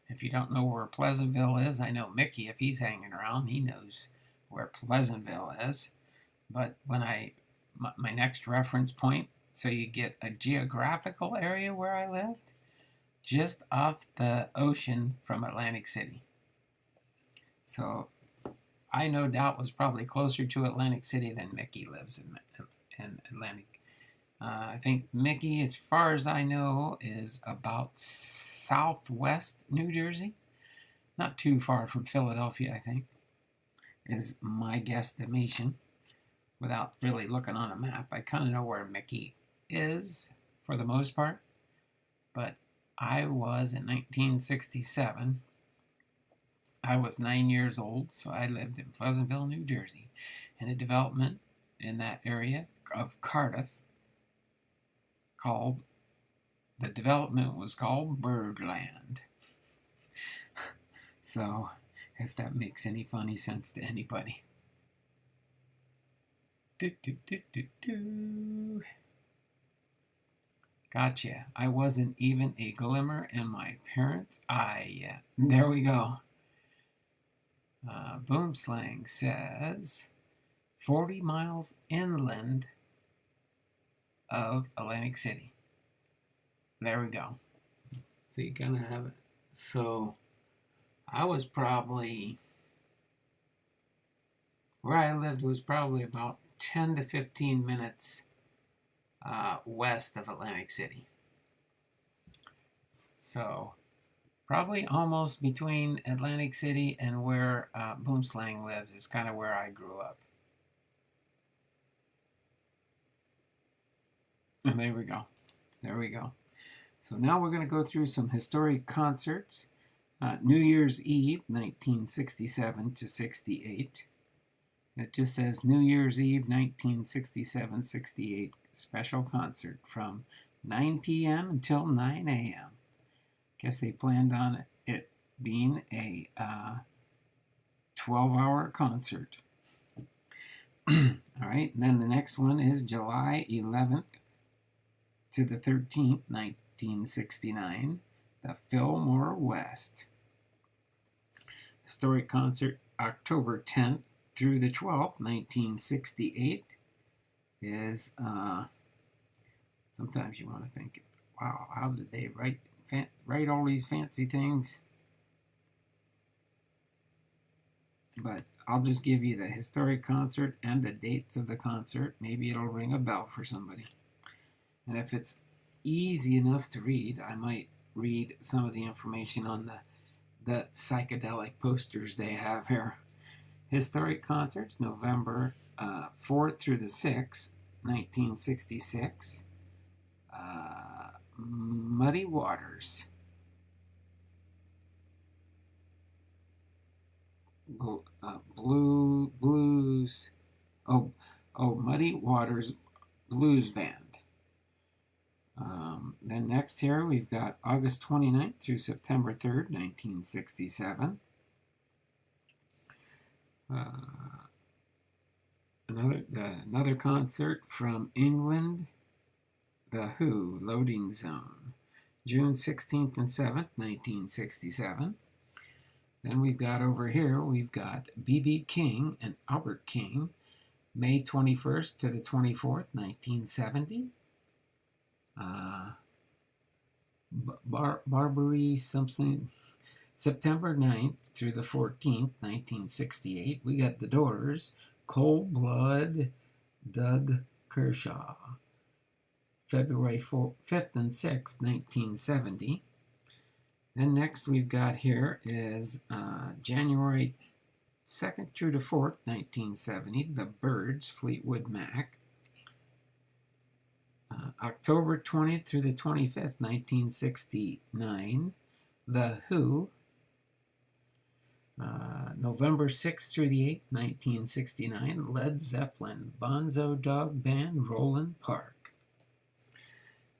[SPEAKER 1] If you don't know where Pleasantville is, I know Mickey, if he's hanging around, he knows where Pleasantville is. But when my next reference point, so you get a geographical area where I lived, just off the ocean from Atlantic City. So I no doubt was probably closer to Atlantic City than Mickey lives in Atlantic I think Mickey, as far as I know, is about southwest New Jersey. Not too far from Philadelphia, I think, is my guesstimation. Without really looking on a map, I kind of know where Mickey is for the most part. But I was in 1967. I was 9 years old, so I lived in Pleasantville, New Jersey, in a development in that area of Cardiff called, the development was called Birdland. So, if that makes any funny sense to anybody. Do, do, do, do, do. Gotcha. I wasn't even a glimmer in my parents' eye yet. There we go. Boomslang says 40 miles inland of Atlantic City. There we go. So you kind of have it. So I was probably, where I lived was probably about 10 to 15 minutes west of Atlantic City. So probably almost between Atlantic City and where Boomslang lives is kind of where I grew up. And there we go. There we go. So now we're going to go through some historic concerts. New Year's Eve, 1967 to 68. It just says New Year's Eve, 1967-68 special concert from 9 p.m. until 9 a.m. Guess they planned on it being a 12-hour concert. All right, and then the next one is July 11th to the 13th, 1969, the Fillmore West. Historic concert October 10th through the 12th, 1968 is, sometimes you want to think, wow, how did they write all these fancy things? But I'll just give you the historic concert and the dates of the concert. Maybe it'll ring a bell for somebody. And if it's easy enough to read, I might read some of the information on the psychedelic posters they have here. Historic concerts, November 4th through the 6th, 1966. Muddy Waters. Blues. Muddy Waters Blues Band. Then next here we've got August 29th through September 3rd, 1967. Another concert from England, The Who, Loading Zone, June 16th and 7th, 1967. Then we've got over here, we've got B.B. King and Albert King, May 21st to the 24th, 1970. Barbary something, September 9th through the 14th, 1968. We got The Doors, Cold Blood, Doug Kershaw, February 5th and 6th, 1970. Then next we've got here is January 2nd through the 4th, 1970, The Byrds, Fleetwood Mac. October 20th through the 25th, 1969, The Who. November 6th through the 8th, 1969, Led Zeppelin, Bonzo Dog Band, Roland Park.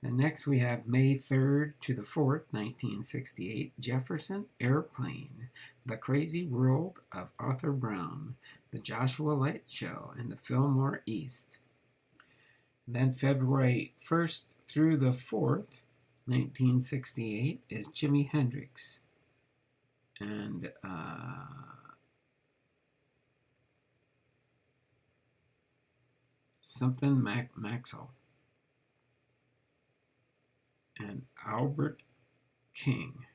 [SPEAKER 1] And next we have May 3rd to the 4th, 1968, Jefferson Airplane, The Crazy World of Arthur Brown, The Joshua Light Show, and the Fillmore East. Then February 1st through the 4th, 1968, is Jimi Hendrix. And something Maxwell. And Albert King.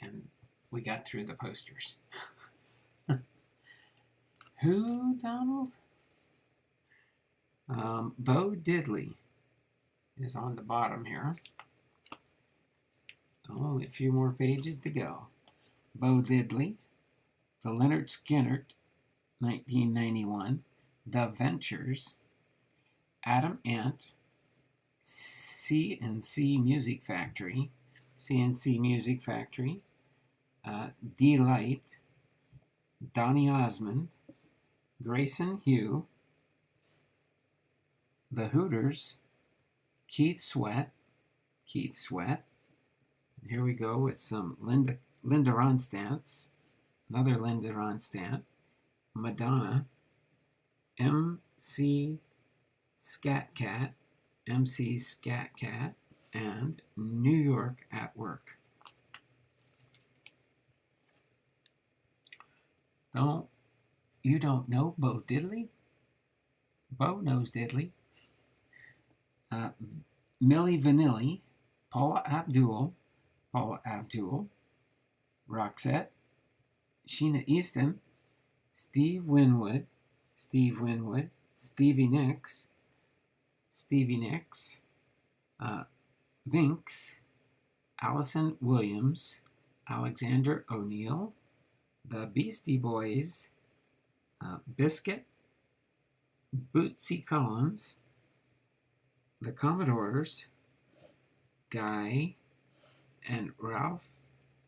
[SPEAKER 1] And we got through the posters. Who, Donald? Bo Diddley is on the bottom here. Only a few more pages to go. Bo Diddley, the Leonard Skinner, 1991, The Ventures, Adam Ant, CNC Music Factory, Delight, Donny Osmond, Grayson Hugh, The Hooters, Keith Sweat. And here we go with some Linda Ronstadts, another Linda Ronstadt, Madonna, MC Scat Cat, and New York at Work. You don't know Bo Diddley? Bo knows Diddley. Milli Vanilli, Paula Abdul, Roxette, Sheena Easton, Stevie Winwood, Stevie Nicks, Vinx, Allison Williams, Alexander O'Neill, the Beastie Boys, Biscuit, Bootsy Collins, the Commodores, Guy, and Ralph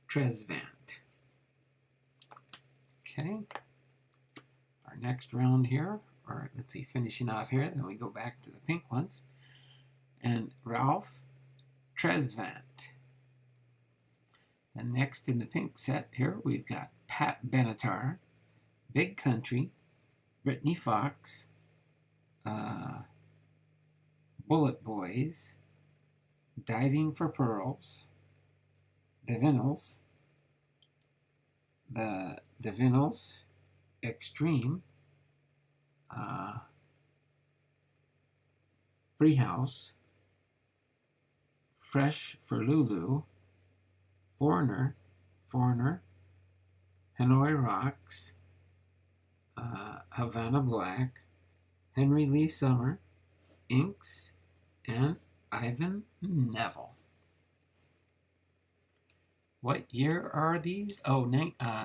[SPEAKER 1] Tresvant. Okay. Our next round here, or let's see, finishing off here, then we go back to the pink ones. And Ralph Tresvant. And next in the pink set here, we've got Pat Benatar, Big Country, Brittany Fox, Bullet Boys, Diving for Pearls, The Vinyls, Extreme, Free House, Fresh for Lulu, Foreigner, Hanoi Rocks, Havana Black, Henry Lee Summer, Inks, and Ivan Neville. What year are these? Oh,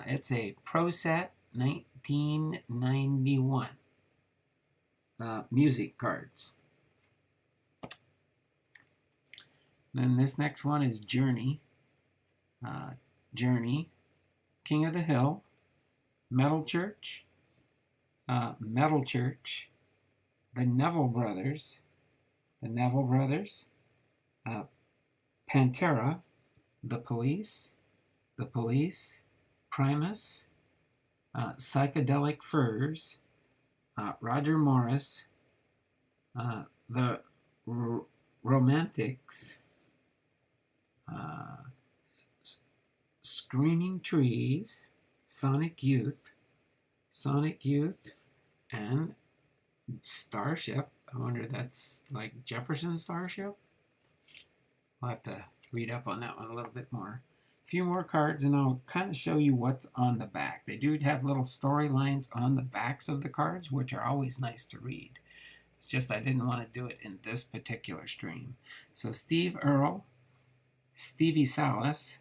[SPEAKER 1] it's a Pro Set 1991. MusiCards. Then this next one is Journey. King of the Hill, Metal Church, The Neville Brothers, Pantera, The Police, Primus, Psychedelic Furs, Roger Morris, The Romantics, Screaming Trees, Sonic Youth, and Starship. I wonder if that's like Jefferson Starship. I'll have to read up on that one a little bit more. A few more cards and I'll kind of show you what's on the back. They do have little storylines on the backs of the cards, which are always nice to read. It's just I didn't want to do it in this particular stream. So Steve Earle, Stevie Salas,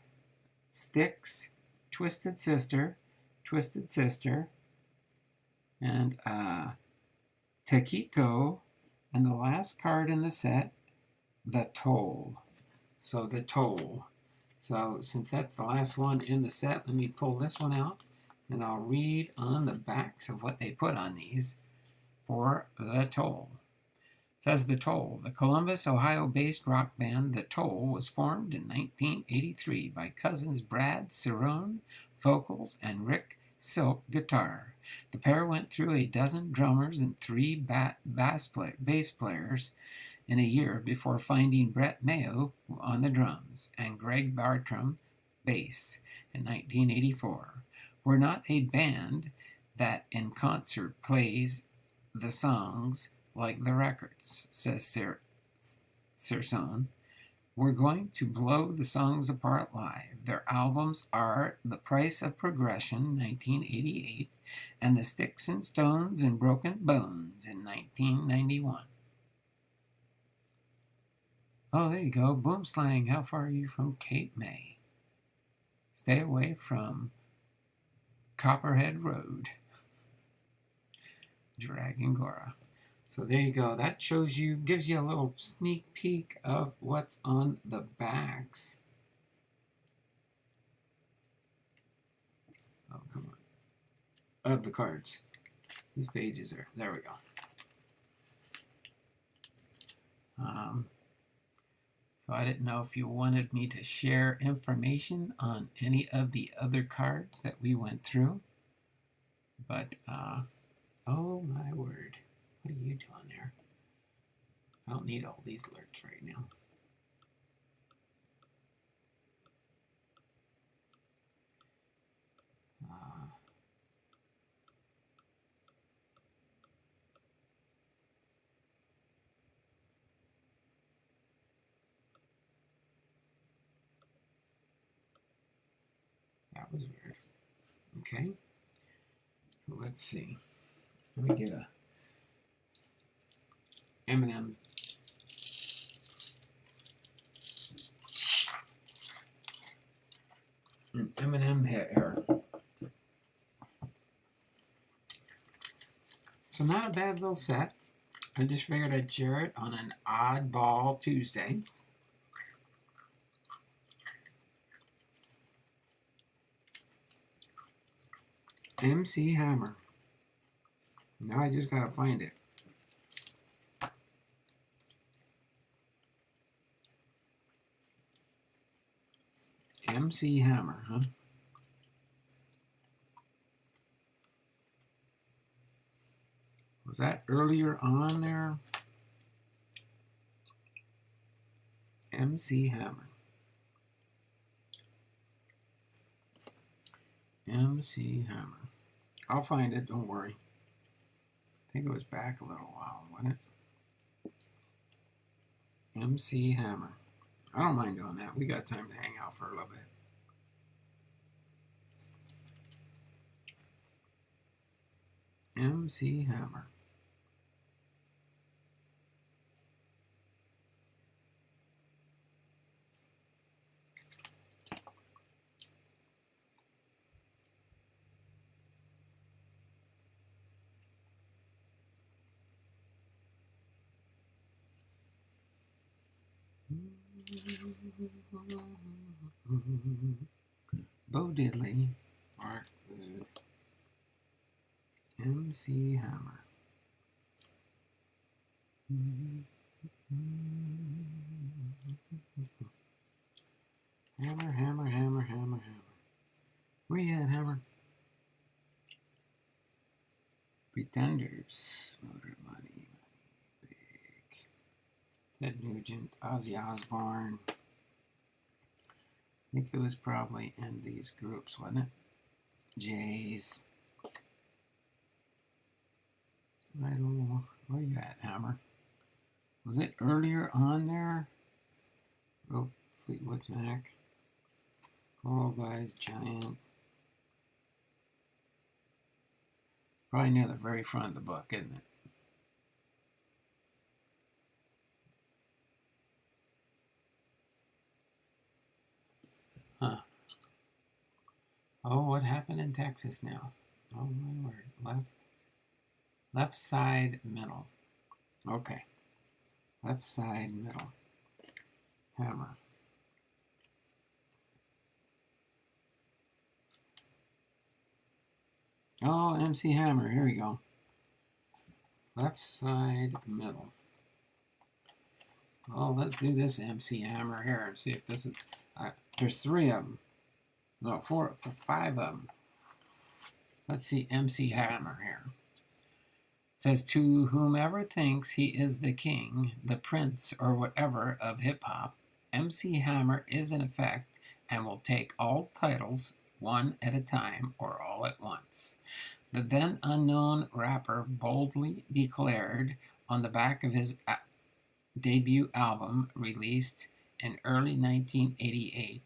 [SPEAKER 1] Styx, Twisted Sister, and Taquito, and the last card in the set, The Toll. So The Toll. So since that's the last one in the set, let me pull this one out, and I'll read on the backs of what they put on these for The Toll. It says The Toll. The Columbus, Ohio-based rock band The Toll was formed in 1983 by cousins Brad Cerrone, vocals, and Rick Silk, guitar. The pair went through a dozen drummers and 3 bass players in a year before finding Brett Mayo on the drums and Greg Bartram bass in 1984. We're not a band that in concert plays the songs like the records, says Cerrone. We're going to blow the songs apart live. Their albums are The Price of Progression, 1988, and The Sticks and Stones and Broken Bones in 1991. Oh, there you go. Boomslang, how far are you from Cape May? Stay away from Copperhead Road. Dragon Gora. So there you go. That shows you, gives you a little sneak peek of what's on the backs. Oh, come on. Of the cards. These pages are, there we go. So I didn't know if you wanted me to share information on any of the other cards that we went through. But, oh my word. What are you doing there? I don't need all these alerts right now. That was weird. Okay. So let's see. Let me get a M&M. An M&M hair. So not a bad little set. I just figured I'd share it on an oddball Tuesday. MC Hammer. Now I just gotta find it. MC Hammer, huh? Was that earlier on there? MC Hammer. MC Hammer. I'll find it, don't worry. I think it was back a little while, wasn't it? MC Hammer. I don't mind doing that. We got time to hang out for a little bit. MC Hammer. Bo Diddley, Mark Wood, MC Hammer. Hammer, hammer, hammer, hammer, hammer. Where you at, Hammer? Pretenders, Motor Money, Big. Ted Nugent, Ozzy Osbourne. I think it was probably in these groups, wasn't it? Jays. I don't know. Where you at, Hammer? Was it earlier on there? Oh, Fleetwood Mac. Coral Guys, Giant. Probably near the very front of the book, isn't it? Huh. Oh, what happened in Texas now? Oh my word. Left side, middle. Okay. Left side, middle. Hammer. Oh, MC Hammer. Here we go. Left side, middle. Well, let's do this MC Hammer here and see if this is... there's 3 of them. No, 5 of them. Let's see MC Hammer here. It says, to whomever thinks he is the king, the prince, or whatever of hip-hop, MC Hammer is in effect and will take all titles one at a time or all at once. The then unknown rapper boldly declared on the back of his debut album released in early 1988,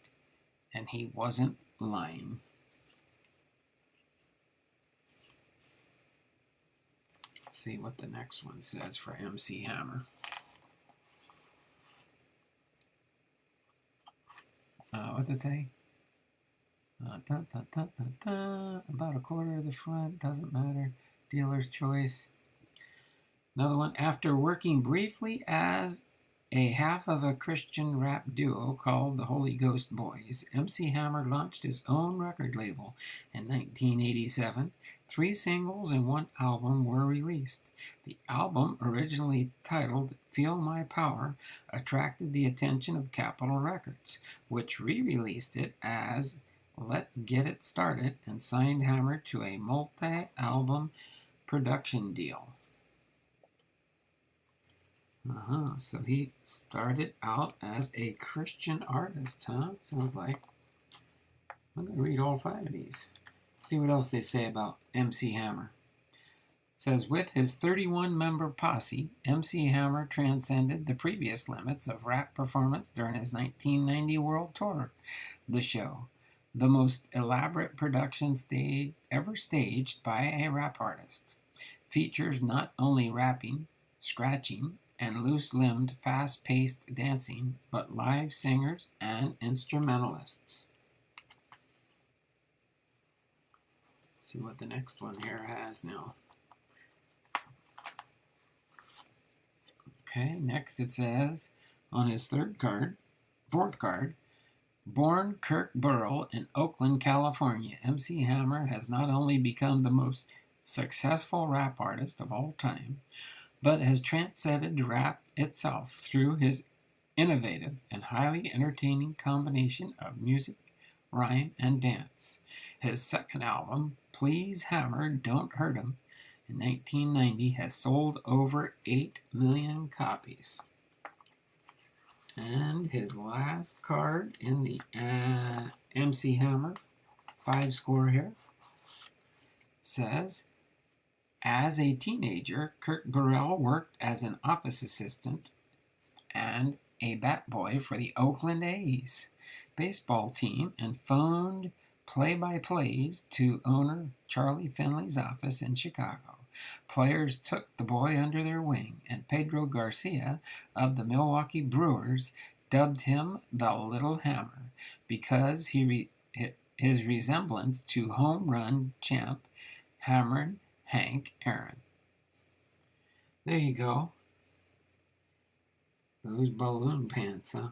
[SPEAKER 1] and he wasn't lying. Let's see what the next one says for MC Hammer. What did it say? About a quarter of the front, doesn't matter. Dealer's choice. Another one. After working briefly as a half of a Christian rap duo called the Holy Ghost Boys, MC Hammer launched his own record label in 1987. 3 singles and 1 album were released. The album, originally titled Feel My Power, attracted the attention of Capitol Records, which re-released it as Let's Get It Started and signed Hammer to a multi-album production deal. So he started out as a Christian artist, huh? Sounds like. I'm going to read all 5 of these. See what else they say about MC Hammer. It says, with his 31-member posse, MC Hammer transcended the previous limits of rap performance during his 1990 world tour. The show, the most elaborate production ever staged by a rap artist, features not only rapping, scratching, and loose-limbed, fast-paced dancing, but live singers and instrumentalists. See what the next one here has now. Okay, next it says, on his fourth card, born Kirk Burrell in Oakland, California, MC Hammer has not only become the most successful rap artist of all time, but has transcended rap itself through his innovative and highly entertaining combination of music, rhyme, and dance. His second album, Please Hammer, Don't Hurt 'Em, in 1990 has sold over 8 million copies. And his last card in the MC Hammer 5 score here says, as a teenager, Kurt Burrell worked as an office assistant and a bat boy for the Oakland A's baseball team and phoned play-by-plays to owner Charlie Finley's office in Chicago. Players took the boy under their wing, and Pedro Garcia of the Milwaukee Brewers dubbed him the Little Hammer because his resemblance to home run champ Hammerin' Hank Aaron. There you go. Those balloon pants, huh?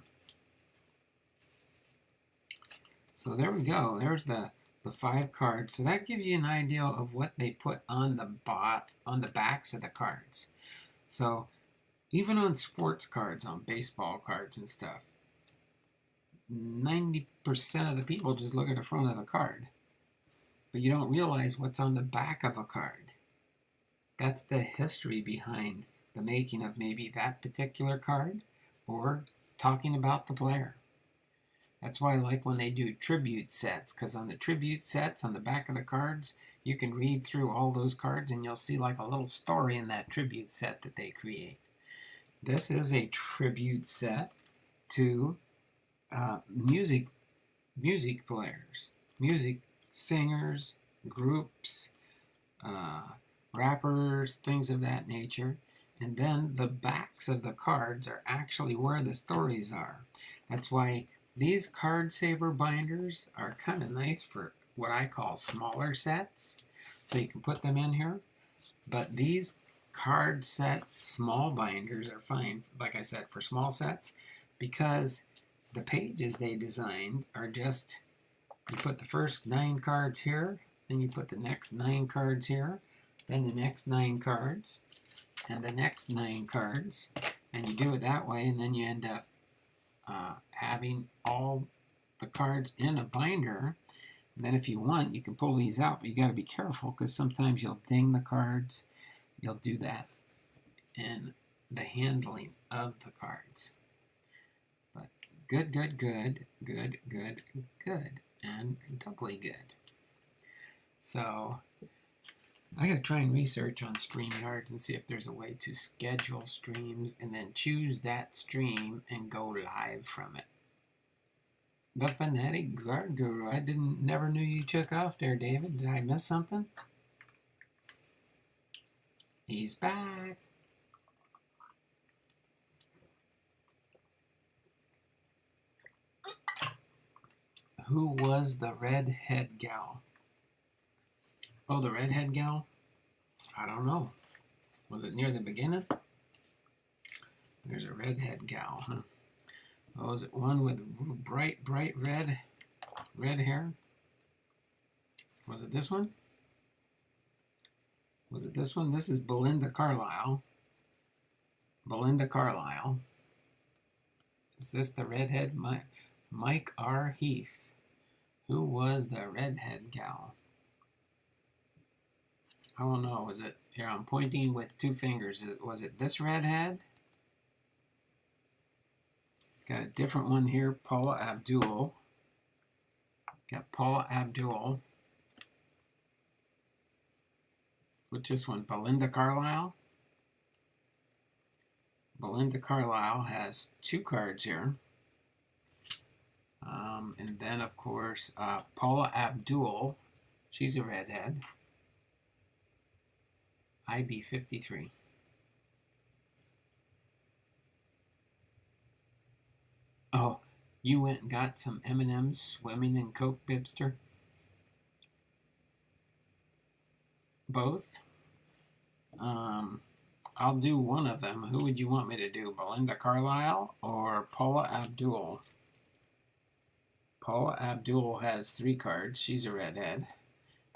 [SPEAKER 1] So there we go. There's the 5 cards. So that gives you an idea of what they put on the backs of the cards. So even on sports cards, on baseball cards and stuff, 90% of the people just look at the front of the card. But you don't realize what's on the back of a card. That's the history behind the making of maybe that particular card or talking about the player. That's why I like when they do tribute sets, because on the tribute sets, on the back of the cards, you can read through all those cards and you'll see like a little story in that tribute set that they create. This is a tribute set to music players, music singers, groups, rappers, things of that nature. And then the backs of the cards are actually where the stories are. That's why these card saver binders are kind of nice for what I call smaller sets. So you can put them in here. But these card set small binders are fine, like I said, for small sets, because the pages they designed are just, you put the first 9 cards here, then you put the next 9 cards here, then the next 9 cards, and the next 9 cards, and you do it that way, and then you end up having all the cards in a binder. And then if you want, you can pull these out, but you got to be careful because sometimes you'll ding the cards. You'll do that in the handling of the cards. But good, good, good, good, good, good, and doubly good. So I gotta try and research on StreamYard and see if there's a way to schedule streams and then choose that stream and go live from it. The Fanatic Guard Guru. I never knew you took off there, David. Did I miss something? He's back. Who was the redhead gal? Oh, the redhead gal? I don't know. Was it near the beginning? There's a redhead gal, huh? Oh, is it one with bright red hair? Was it this one? Was it this one? This is Belinda Carlisle. Belinda Carlisle. Is this the redhead? Mike R. Heath. Who was the redhead gal? I don't know. Was it here? I'm pointing with two fingers. Was it this redhead? Got a different one here. Paula Abdul. Got Paula Abdul. What's this one? Belinda Carlisle. Belinda Carlisle has two cards here. And then, of course, Paula Abdul. She's a redhead. IB 53. Oh, you went and got some M&M's swimming in Coke, Bibster? Both? I'll do one of them. Who would you want me to do? Belinda Carlisle or Paula Abdul? Paula Abdul has 3 cards. She's a redhead.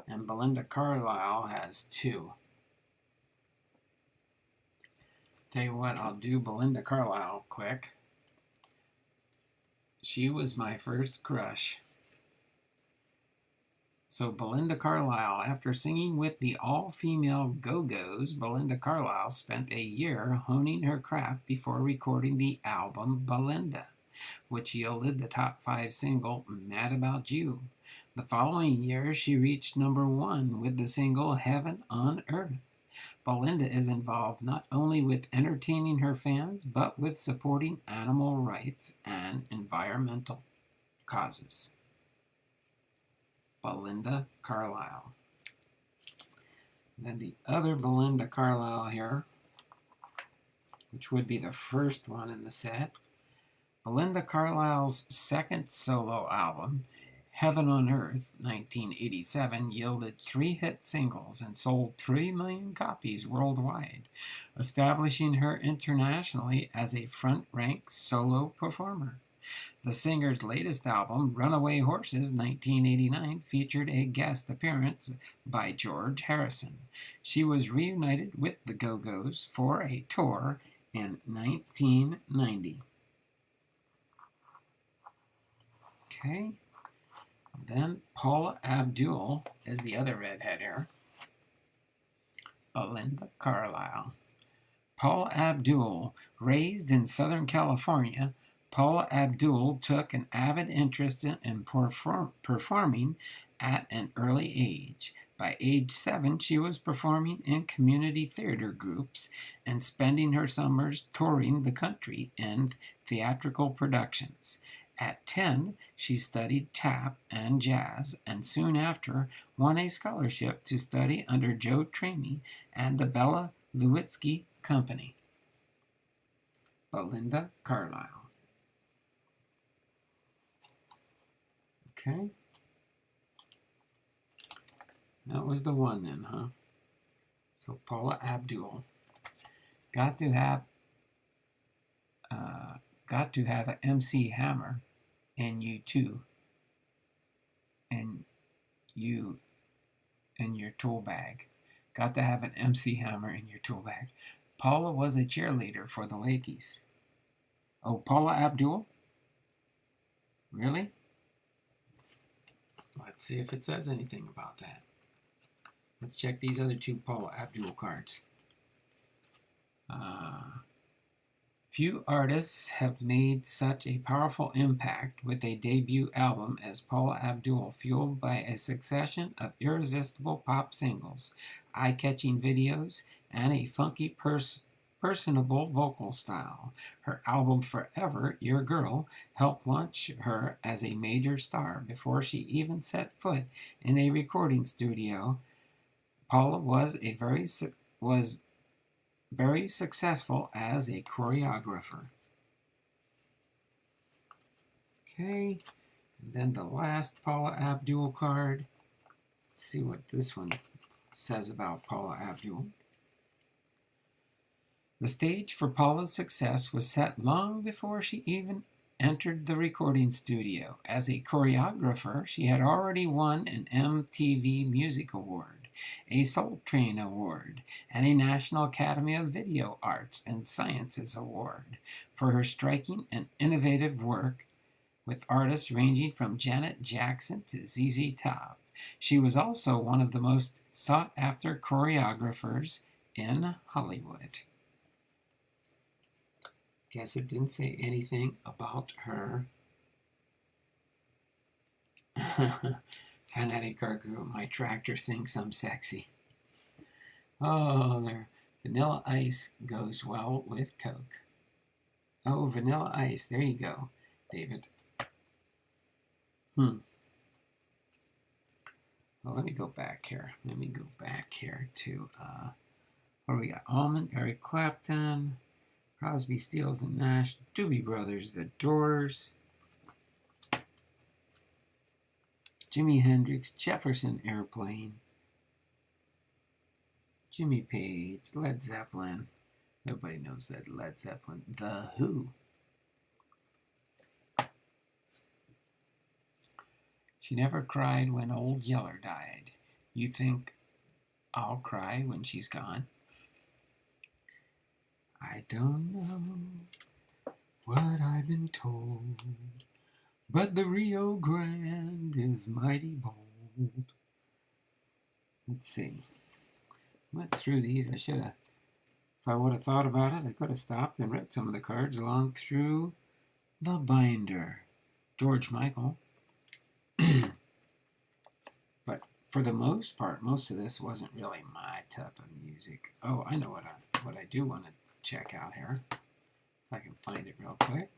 [SPEAKER 1] And Belinda Carlisle has 2. Tell you what, I'll do Belinda Carlisle quick. She was my first crush. So Belinda Carlisle, after singing with the all-female Go-Go's, Belinda Carlisle spent a year honing her craft before recording the album Belinda, which yielded the top 5 single, Mad About You. The following year, she reached #1 with the single Heaven on Earth. Belinda is involved not only with entertaining her fans, but with supporting animal rights and environmental causes. Belinda Carlisle. Then the other Belinda Carlisle here, which would be the first one in the set. Belinda Carlisle's second solo album, Heaven on Earth, 1987, yielded 3 hit singles and sold 3 million copies worldwide, establishing her internationally as a front-rank solo performer. The singer's latest album, Runaway Horses, 1989, featured a guest appearance by George Harrison. She was reunited with the Go-Go's for a tour in 1990. Okay. Then Paula Abdul is the other redhead here. Belinda Carlisle. Paula Abdul, raised in Southern California, Paula Abdul took an avid interest in performing at an early age. By age 7, she was performing in community theater groups and spending her summers touring the country in theatrical productions. At 10, she studied tap and jazz, and soon after won a scholarship to study under Joe Tramy and the Bella Lewitsky Company. Belinda Carlisle. Okay. That was the one then, huh? So Paula Abdul. Got to have an MC Hammer and you too. And you in your tool bag. Got to have an MC Hammer in your tool bag. Paula was a cheerleader for the Lakers. Oh, Paula Abdul? Really? Let's see if it says anything about that. Let's check these other 2 Paula Abdul cards. Few artists have made such a powerful impact with a debut album as Paula Abdul, fueled by a succession of irresistible pop singles. eye-catching videos, and a funky personable vocal style. Her album Forever Your Girl helped launch her as a major star before she even set foot in a recording studio. Paula was very successful as a choreographer. Okay, and then the last Paula Abdul card. Let's see what this one says about Paula Abdul. The stage for Paula's success was set long before she even entered the recording studio. As a choreographer, she had already won an MTV Music Award, a Soul Train Award, and a National Academy of Video Arts and Sciences Award for her striking and innovative work with artists ranging from Janet Jackson to ZZ Top. She was also one of the most sought-after choreographers in Hollywood. Guess it didn't say anything about her fanatic car group. My tractor thinks I'm sexy. Oh, there. Vanilla Ice goes well with Coke. Oh, Vanilla Ice. There you go, David. Well, let me go back here. Let me go back here to, what do we got? Allman, Eric Clapton, Crosby, Stills and Nash, Doobie Brothers, The Doors, Jimi Hendrix, Jefferson Airplane, Jimmy Page, Led Zeppelin. Everybody knows that Led Zeppelin. The Who. She never cried when Old Yeller died. You think I'll cry when she's gone? I don't know what I've been told, but the Rio Grande is mighty bold. Let's see. Went through these. I should have, if I would have thought about it, I could have stopped and read some of the cards along through the binder. George Michael. But for the most part, most of this wasn't really my type of music. Oh, I know what I do want to check out here. If I can find it real quick.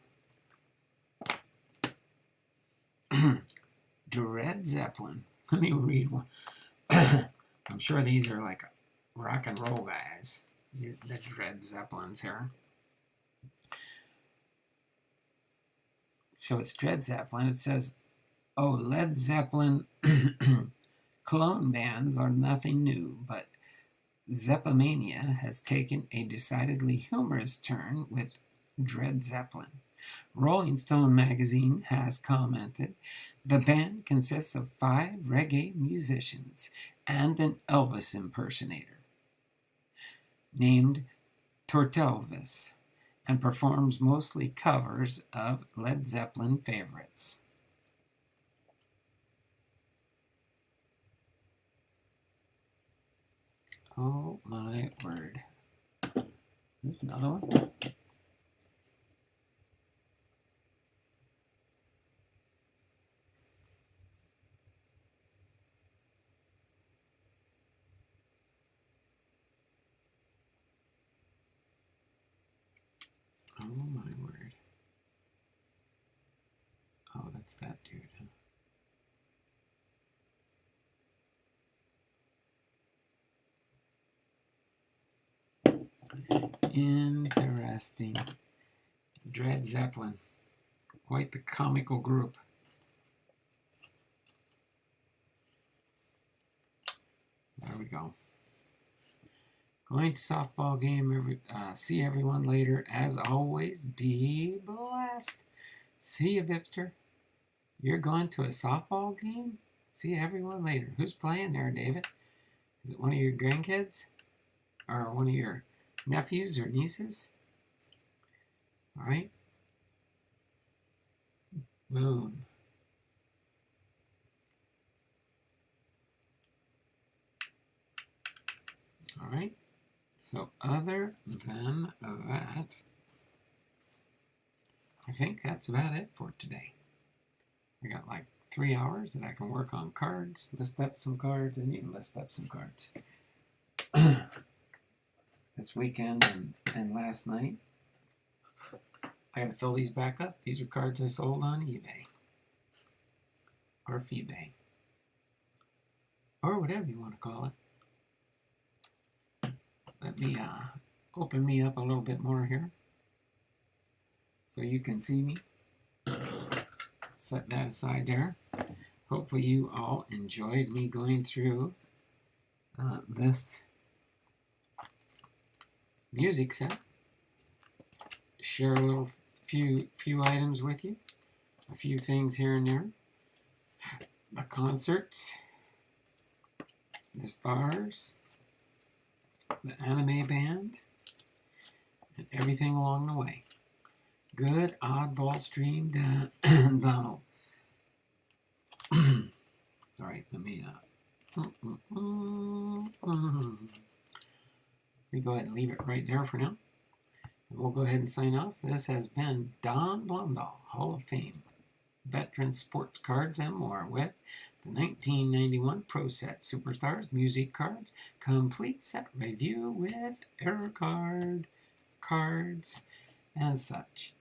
[SPEAKER 1] Led Zeppelin. Let me read one. I'm sure these are like rock and roll guys. The Led Zeppelins here. So it's Led Zeppelin. It says, oh, Led Zeppelin clone bands are nothing new, but Zeppomania has taken a decidedly humorous turn with Led Zeppelin. Rolling Stone magazine has commented, the band consists of 5 reggae musicians and an Elvis impersonator named Tortelvis, and performs mostly covers of Led Zeppelin favorites. Oh my word. There's another one. Oh my word. Oh, that's that dude, huh? Interesting. Led Zeppelin. Quite the comical group. There we go. Going to softball game. See everyone later. As always, be blessed. See you, Vipster. You're going to a softball game? See everyone later. Who's playing there, David? Is it one of your grandkids? Or one of your nephews or nieces? All right. Boom. All right. So other than that, I think that's about it for today. I got like 3 hours that I can work on cards, list up some cards, and you can list up some cards. this weekend and last night. I gotta fill these back up. These are cards I sold on eBay or FeeBay or whatever you want to call it. Let me open me up a little bit more here so you can see me. Set that aside there. Hopefully you all enjoyed me going through this music set. Share a little few items with you, a few things here and there. The concerts, the stars, the anime band, and everything along the way. Good oddball stream, Donald. All right, let me we go ahead and leave it right there for now. And we'll go ahead and sign off. This has been Don Blumdahl, Hall of Fame, Veteran Sports Cards and more with the 1991 Pro Set Superstars Music Cards Complete Set Review with error card, cards, and such.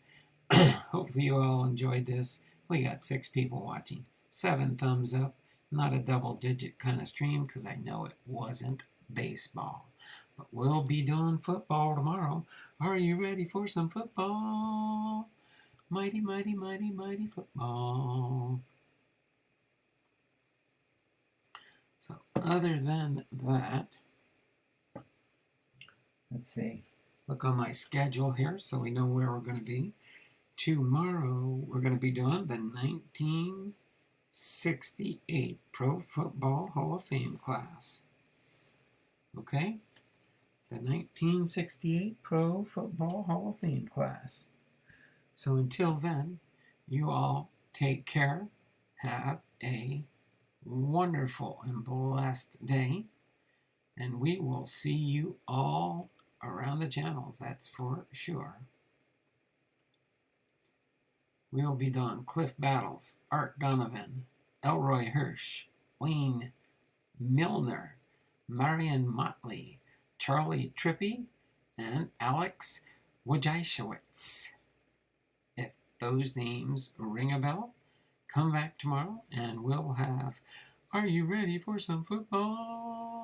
[SPEAKER 1] Hopefully you all enjoyed this. We got 6 people watching. 7 thumbs up. Not a double-digit kind of stream because I know it wasn't baseball. But we'll be doing football tomorrow. Are you ready for some football? Mighty, mighty, mighty, mighty football. So other than that, let's see. Look on my schedule here so we know where we're going to be. Tomorrow we're going to be doing the 1968 Pro Football Hall of Fame class. Okay? The 1968 Pro Football Hall of Fame class. So until then, you all take care. Have a wonderful and blessed day. And we will see you all around the channels, that's for sure. We'll be doing Cliff Battles, Art Donovan, Elroy Hirsch, Wayne Milner, Marion Motley, Charlie Trippy, and Alex Wojciechowicz. If those names ring a bell, come back tomorrow and we'll have Are You Ready for Some Football?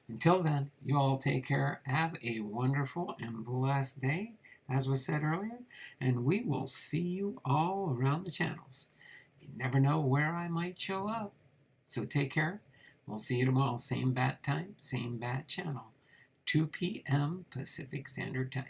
[SPEAKER 1] Until then, you all take care. Have a wonderful and blessed day, as was said earlier, and we will see you all around the channels. You never know where I might show up. So take care. We'll see you tomorrow. Same bat time, same bat channel. 2 p.m. Pacific Standard Time.